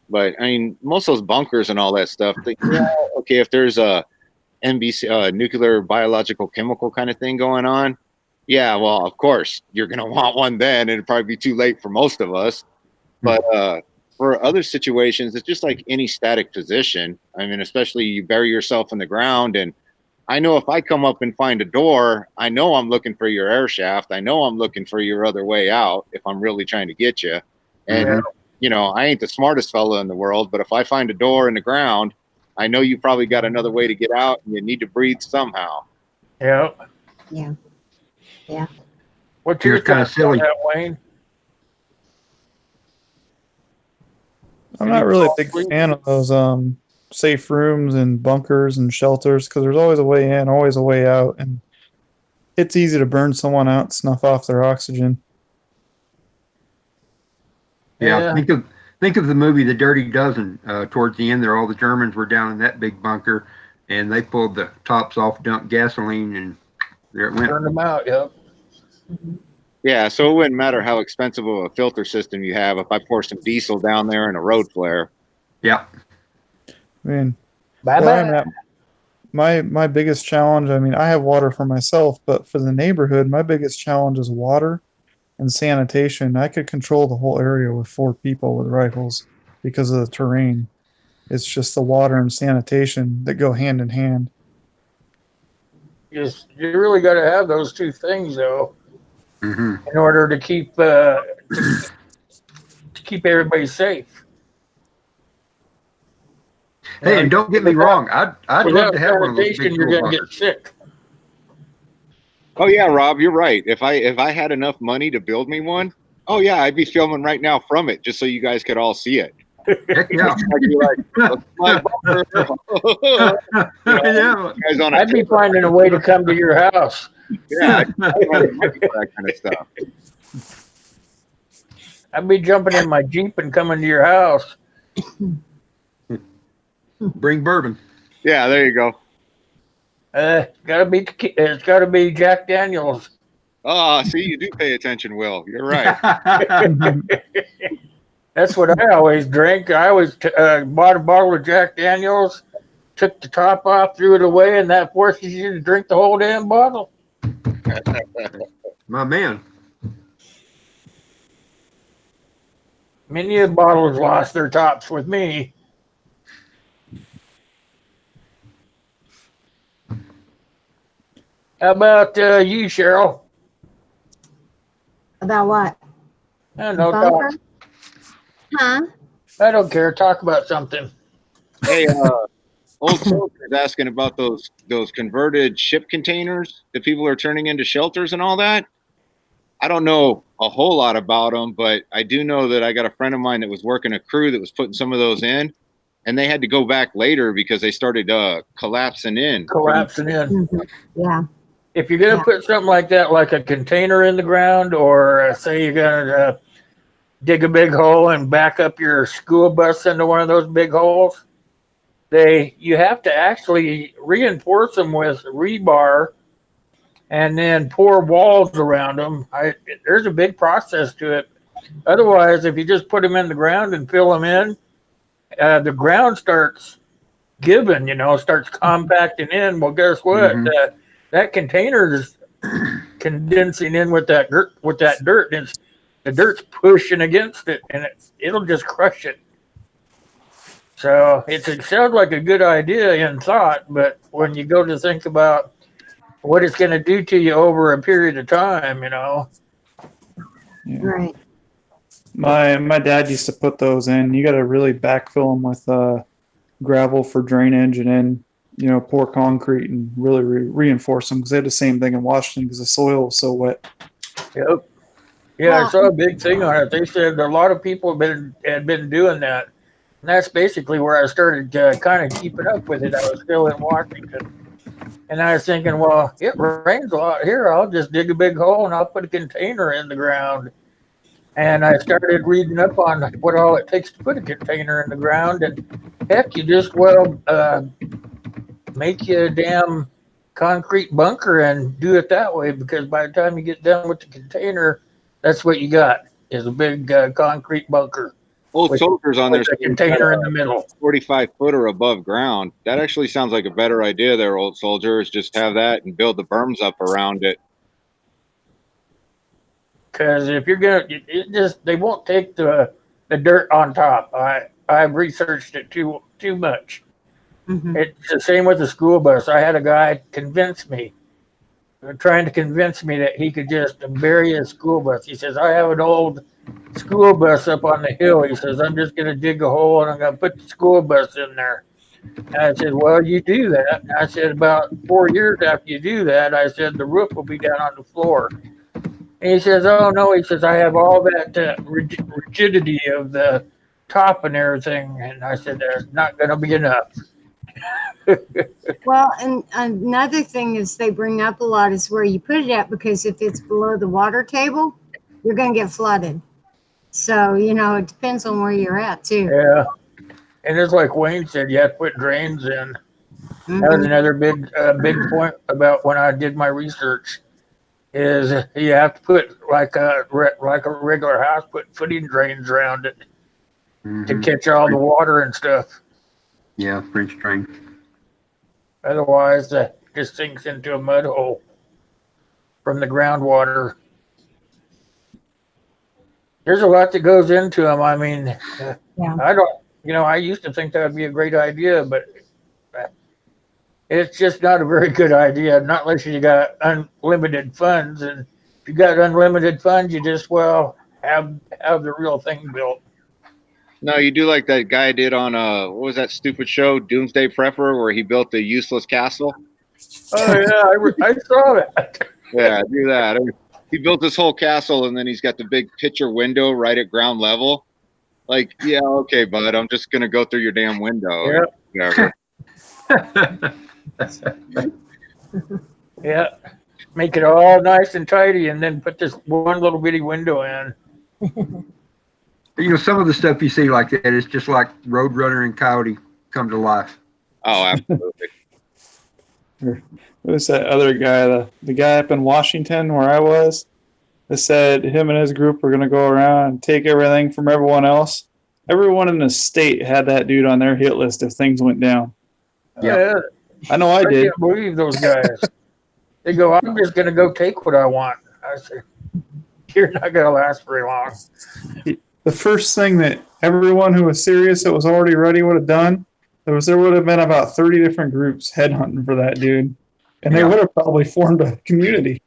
But I mean, most of those bunkers and all that stuff, okay, if there's a NBC, nuclear, biological, chemical kind of thing going on, yeah, well, of course, you're going to want one then, and it'd probably be too late for most of us. But for other situations, it's just like any static position. I mean, especially you bury yourself in the ground, and I know if I come up and find a door, I know I'm looking for your air shaft. I know I'm looking for your other way out if I'm really trying to get you. And, I ain't the smartest fellow in the world, but if I find a door in the ground, I know you probably got another way to get out, and you need to breathe somehow. Yeah. Yeah. What's your It's kind of thoughts on silly. that, Wayne? I'm not really a big fan of those safe rooms and bunkers and shelters because there's always a way in, always a way out, and it's easy to burn someone out, snuff off their oxygen. Yeah. Think of the movie The Dirty Dozen. Towards the end there, all the Germans were down in that big bunker, and they pulled the tops off, dumped gasoline, and there it went. Turn them out. Yep. Yeah, so it wouldn't matter how expensive of a filter system you have if I pour some diesel down there in a road flare. Yeah. I mean, Bye where I'm bye. at, my biggest challenge, I mean, I have water for myself, but for the neighborhood, my biggest challenge is water and sanitation. I could control the whole area with 4 people with rifles because of the terrain. It's just the water and sanitation that go hand in hand. You really got to have those two things though, Mm-hmm. in order to keep everybody safe. Hey, and don't get me wrong, I'd love Without to have one of those sanitation, big you're cool gonna get bunkers. sick. Oh yeah, Rob, you're right. If I had enough money to build me one, oh yeah, I'd be filming right now from it, just so you guys could all see it. Heck yeah. I'd be like, "Look at my bunker." Yeah. You guys on a I'd be tour. finding a way to come to your house. Yeah, I'd have money for that kind of stuff. I'd be jumping in my Jeep and coming to your house. Bring bourbon. Yeah, there you go. It's gotta be Jack Daniels. Oh, see, you do pay attention, Will. You're right. That's what I always drink. I always bought a bottle of Jack Daniels, took the top off, threw it away, and that forces you to drink the whole damn bottle. My man. Many of the bottles lost their tops with me. How about you, Cheryl? About what? I don't know. Bunker? Talk. Huh? I don't care. Talk about something. Hey, old soldier's asking about those converted ship containers that people are turning into shelters and all that. I don't know a whole lot about them, but I do know that I got a friend of mine that was working a crew that was putting some of those in, and they had to go back later because they started collapsing in. Mhm. Yeah. If you're going to put something like that, like a container in the ground, or say you're going to dig a big hole and back up your school bus into one of those big holes, you have to actually reinforce them with rebar and then pour walls around them. There's a big process to it. Otherwise, if you just put them in the ground and fill them in, the ground starts giving, starts compacting in. Well, guess what? Mhm. That container is condensing in with that dirt, and the dirt's pushing against it, and it'll just crush it. So it sounds like a good idea in thought, but when you go to think about what it's going to do to you over a period of time, Yeah. Right. My dad used to put those in. You got to really backfill them with gravel for drainage, and then pour concrete and really reinforce them, because they had the same thing in Washington because the soil was so wet. Yep. Yeah, I saw a big thing on it. They said a lot of people had been doing that. And that's basically where I started kind of keeping up with it. I was still in Washington. And I was thinking, well, it rains a lot here. I'll just dig a big hole and I'll put a container in the ground. And I started reading up on what all it takes to put a container in the ground. And heck, you just, make you a damn concrete bunker and do it that way, because by the time you get done with the container, that's what you got, is a big concrete bunker. Old soldiers on there. With a container in the middle. 45-footer above ground. That actually sounds like a better idea there, old soldiers. Just have that and build the berms up around it. Because if you're gonna, they won't take the dirt on top. I've researched it too much. Mhm. It's the same with the school bus. I had a guy trying to convince me that he could just bury his school bus. He says, I have an old school bus up on the hill. He says, I'm just going to dig a hole and I'm going to put the school bus in there. And I said, well, you do that. And I said, about 4 years after you do that, I said, the roof will be down on the floor. And he says, oh, no. He says, I have all that rigidity of the top and everything. And I said, there's not going to be enough. Well, and another thing is they bring up a lot is where you put it at, because if it's below the water table, you're going to get flooded. So, it depends on where you're at, too. Yeah. And it's like Wayne said, you have to put drains in. Mhm. That was another big point about when I did my research, is you have to put like a regular house, put footing drains around it to catch all the water and stuff. Yeah, French drain. Otherwise, it just sinks into a mud hole from the groundwater. There's a lot that goes into them. I mean, Yeah. I used to think that would be a great idea, but it's just not a very good idea, not unless you got unlimited funds. And if you got unlimited funds, you just, have the real thing built. No, you do like that guy did on what was that stupid show, Doomsday Prepper, where he built a useless castle? Oh, yeah, I saw that. Yeah, do that. I mean, he built this whole castle, and then he's got the big picture window right at ground level. Like, yeah, okay, bud, I'm just gonna go through your damn window. Yep. Whatever. Yeah. Make it all nice and tidy and then put this one little bitty window in. Some of the stuff you see like that is just like Roadrunner and Coyote come to life. Oh, absolutely. Who's that other guy? The guy up in Washington where I was. They said him and his group were going to go around and take everything from everyone else. Everyone in the state had that dude on their hit list if things went down. Yeah. I know I did. Can't believe those guys. They go, I'm just going to go take what I want. I said, you're not going to last very long. The first thing that everyone who was serious that was already ready would have done, there would have been about 30 different groups headhunting for that dude. And they would have probably formed a community.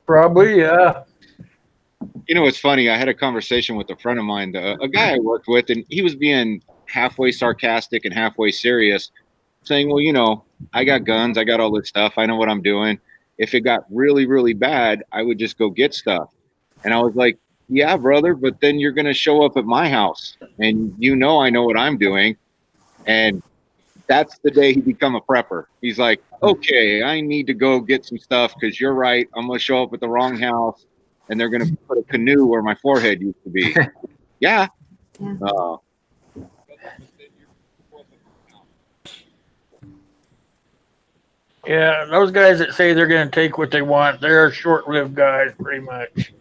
Probably, yeah. It's funny. I had a conversation with a friend of mine, a guy I worked with, and he was being halfway sarcastic and halfway serious, saying, well, I got guns. I got all this stuff. I know what I'm doing. If it got really, really bad, I would just go get stuff. And I was like, yeah, brother, but then you're going to show up at my house and I know what I'm doing. And that's the day he become a prepper. He's like, okay, I need to go get some stuff because you're right. I'm going to show up at the wrong house and they're going to put a canoe where my forehead used to be. Yeah. Yeah, those guys that say they're going to take what they want, they're short-lived guys, pretty much.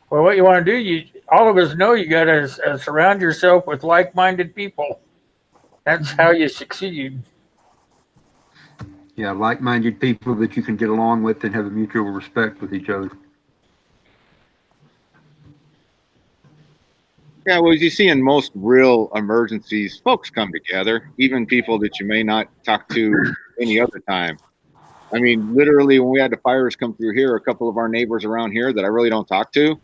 Well, what you want to do, all of us know you got to surround yourself with like-minded people. That's how you succeed. Yeah, like-minded people that you can get along with and have a mutual respect with each other. Yeah, well, as you see in most real emergencies, folks come together, even people that you may not talk to any other time. I mean, literally, when we had the fires come through here, a couple of our neighbors around here that I really don't talk to,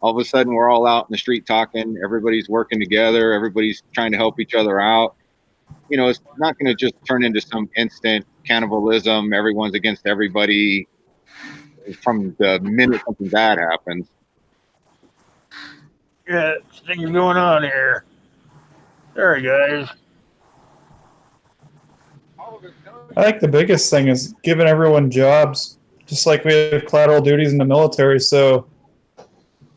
all of a sudden we're all out in the street talking. Everybody's working together. Everybody's trying to help each other out. It's not going to just turn into some instant cannibalism. Everyone's against everybody from the minute something bad happens. Yeah, things going on here. Sorry, guys. I think the biggest thing is giving everyone jobs, just like we have collateral duties in the military. So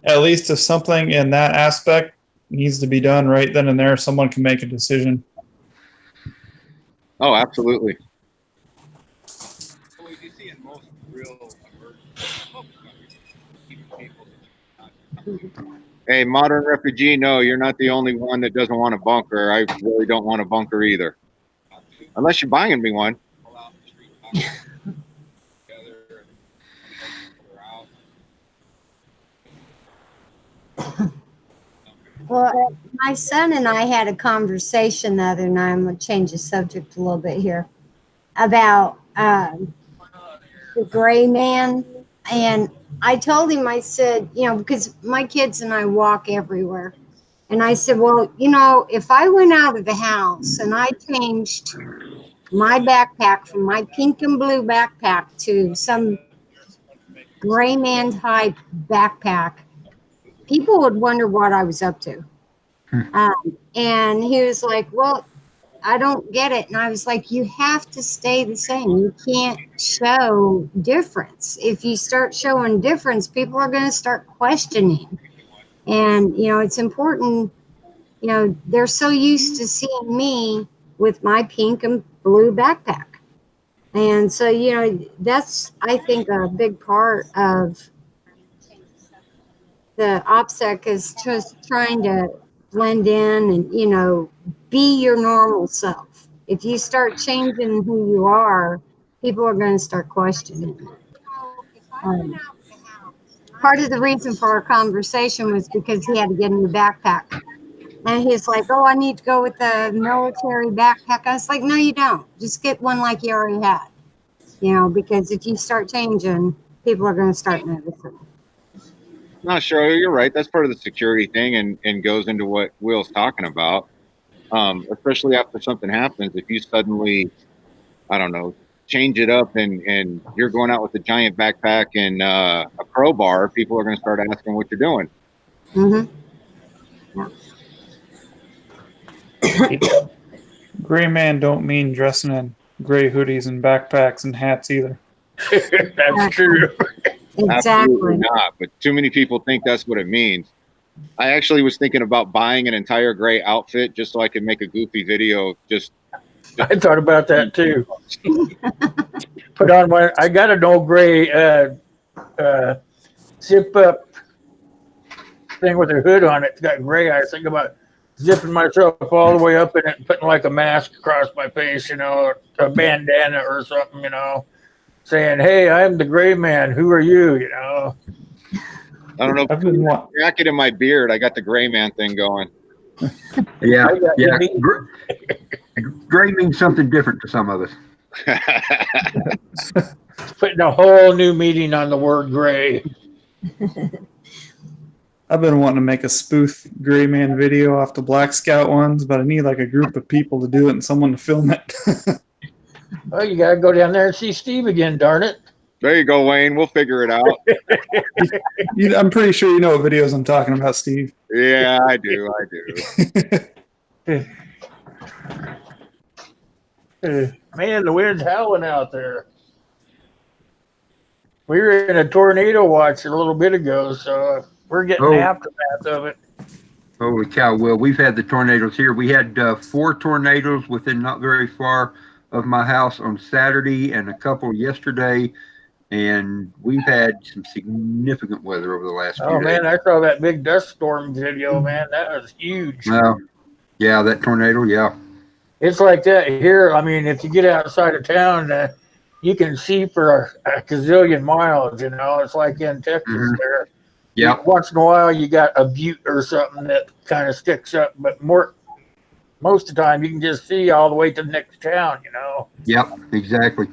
at least if something in that aspect needs to be done right then and there, someone can make a decision. Oh, absolutely. Hey, modern refugee, no, you're not the only one that doesn't want a bunker. I really don't want a bunker either. Unless you're buying me one. Well, my son and I had a conversation the other night. I'm going to change the subject a little bit here about the gray man. And I told him, I said, because my kids and I walk everywhere. And I said, well, if I went out of the house and I changed my backpack from my pink and blue backpack to some gray man type backpack, people would wonder what I was up to. And he was like, well, I don't get it. And I was like, you have to stay the same. You can't show difference. If you start showing difference, people are going to start questioning. And, it's important, they're so used to seeing me with my pink and blue backpack. And so, that's, I think, a big part of the OPSEC is just trying to blend in and, be your normal self. If you start changing who you are, people are going to start questioning. Part of the reason for our conversation was because he had to get a new backpack. And he's like, oh, I need to go with the military backpack. I was like, no, you don't. Just get one like you already had. Because if you start changing, people are going to start noticing. No, sure, you're right. That's part of the security thing and goes into what Will's talking about. Especially after something happens, if you suddenly I don't know, change it up and you're going out with a giant backpack and a crowbar, people are going to start asking what you're doing. Mm-hmm. Gray man don't mean dressing in gray hoodies and backpacks and hats either. That's true. Absolutely Exactly. not. But too many people think that's what it means. I actually was thinking about buying an entire gray outfit just so I could make a goofy video. I thought about that too. Put on one. I got an old gray zip up thing with a hood on it. It's got gray. I was thinking about zipping myself all the way up in it and putting like a mask across my face, a bandana or something, saying, "Hey, I'm the gray man. Who are you?" I don't know. I've been Jacket in my beard. I got the gray man thing going. Yeah, I got yeah. you. Gray means something different to some of us. Putting a whole new meaning on the word gray. I've been wanting to make a spoof gray man video off the Black Scout ones, but I need like a group of people to do it and someone to film it. Well, you got to go down there and see Steve again, darn it. There you go, Wayne. We'll figure it out. I'm pretty sure you know what videos I'm talking about, Steve. Yeah, I do. Man, the wind's howling out there. We were in a tornado watch a little bit ago, so we're getting the aftermath of it. Holy cow. Well, we've had the tornadoes here. We had 4 tornadoes within not very far of my house on Saturday and a couple yesterday. And we've had some significant weather over the last few days. Oh, man, I saw that big dust storm video, man. That was huge. Yeah, that tornado, yeah. It's like that here. I mean, if you get outside of town, you can see for a gazillion miles, It's like in Texas there. Yeah. Once in a while, you got a butte or something that kind of sticks up, but most of the time, you can just see all the way to the next town, Yep, exactly.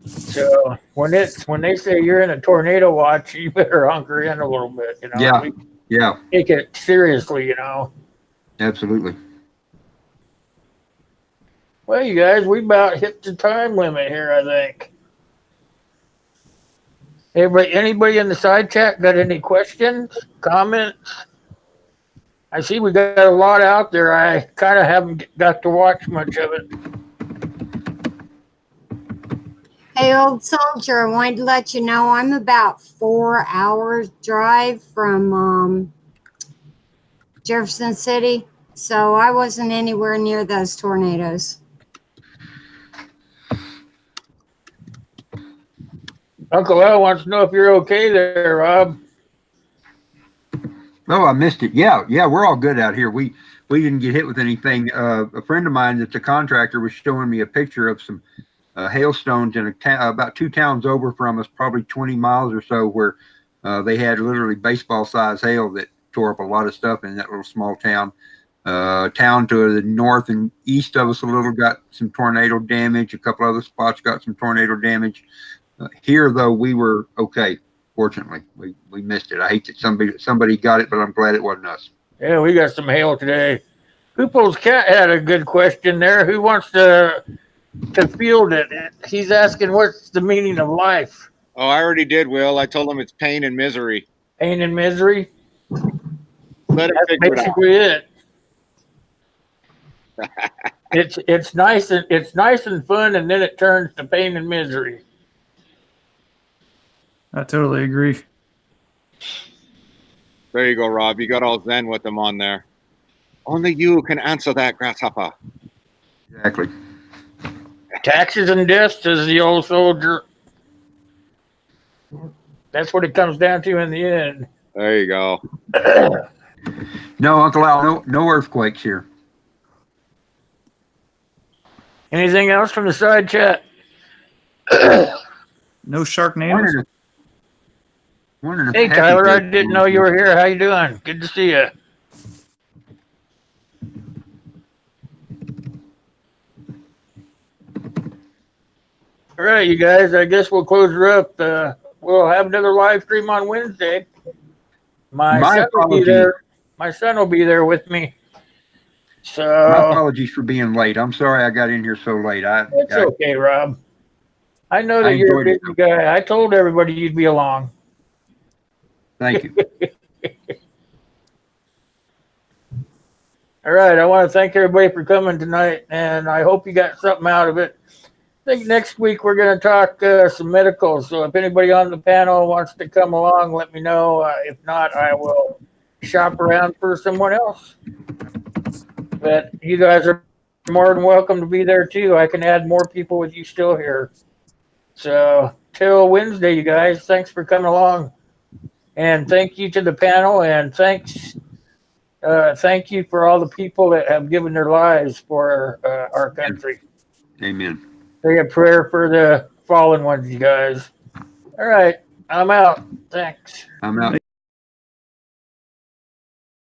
So when they say you're in a tornado watch, you better hunker in a little bit, Yeah. Take it seriously, Absolutely. Well, you guys, we about hit the time limit here, I think. Anybody in the side chat got any questions, comments? I see we got a lot out there. I kind of haven't got to watch much of it. Hey, old soldier, I wanted to let you know I'm about 4 hours drive from Jefferson City, so I wasn't anywhere near those tornadoes. Uncle Al wants to know if you're okay there, Rob. Oh, I missed it. Yeah, we're all good out here. We didn't get hit with anything. A friend of mine that's a contractor was showing me a picture of some hailstones in about 2 towns over from us, probably 20 miles or so, where they had literally baseball-sized hail that tore up a lot of stuff in that little small town. Town to the north and east of us a little got some tornado damage. A couple other spots got some tornado damage. Here, though, we were okay. Fortunately, we missed it. I hate that somebody got it, but I'm glad it wasn't us. Yeah, we got some hail today. Hoople's Cat had a good question there. Who wants to field it? He's asking, what's the meaning of life? Oh, I already did, Will. I told him it's pain and misery. Pain and misery? Let him That's figure it out. basically it. It's nice and fun, and then it turns to pain and misery. I totally agree. There you go, Rob. You got all zen with them on there. Only you can answer that, Grasshopper. Exactly. Taxes and death, says the old soldier. That's what it comes down to in the end. There you go. No, Uncle Al, no earthquakes here. Anything else from the side chat? No Sharknadoes? Wondering if Hey, Happy Tyler, I Days didn't know you were here. How you doing? Good to see you. All right, you guys, I guess we'll close her up. We'll have another live stream on Wednesday. My son will be there with me. My So apologies for being late. I'm sorry I got in here so late. it's okay, Rob. I know I that you're a enjoyed it, busy guy. I told everybody you'd be along. Thank you. All right. I want to thank everybody for coming tonight, and I hope you got something out of it. I think next week we're going to talk some medical. So if anybody on the panel wants to come along, let me know. If not, I will shop around for someone else. But you guys are more than welcome to be there too. I can add more people with you still here. So till Wednesday, you guys, thanks for coming along. And thank you to the panel, and thank you for all the people that have given their lives for our country. Amen. Say a prayer for the fallen ones, you guys. All right, I'm out. Thanks. I'm out.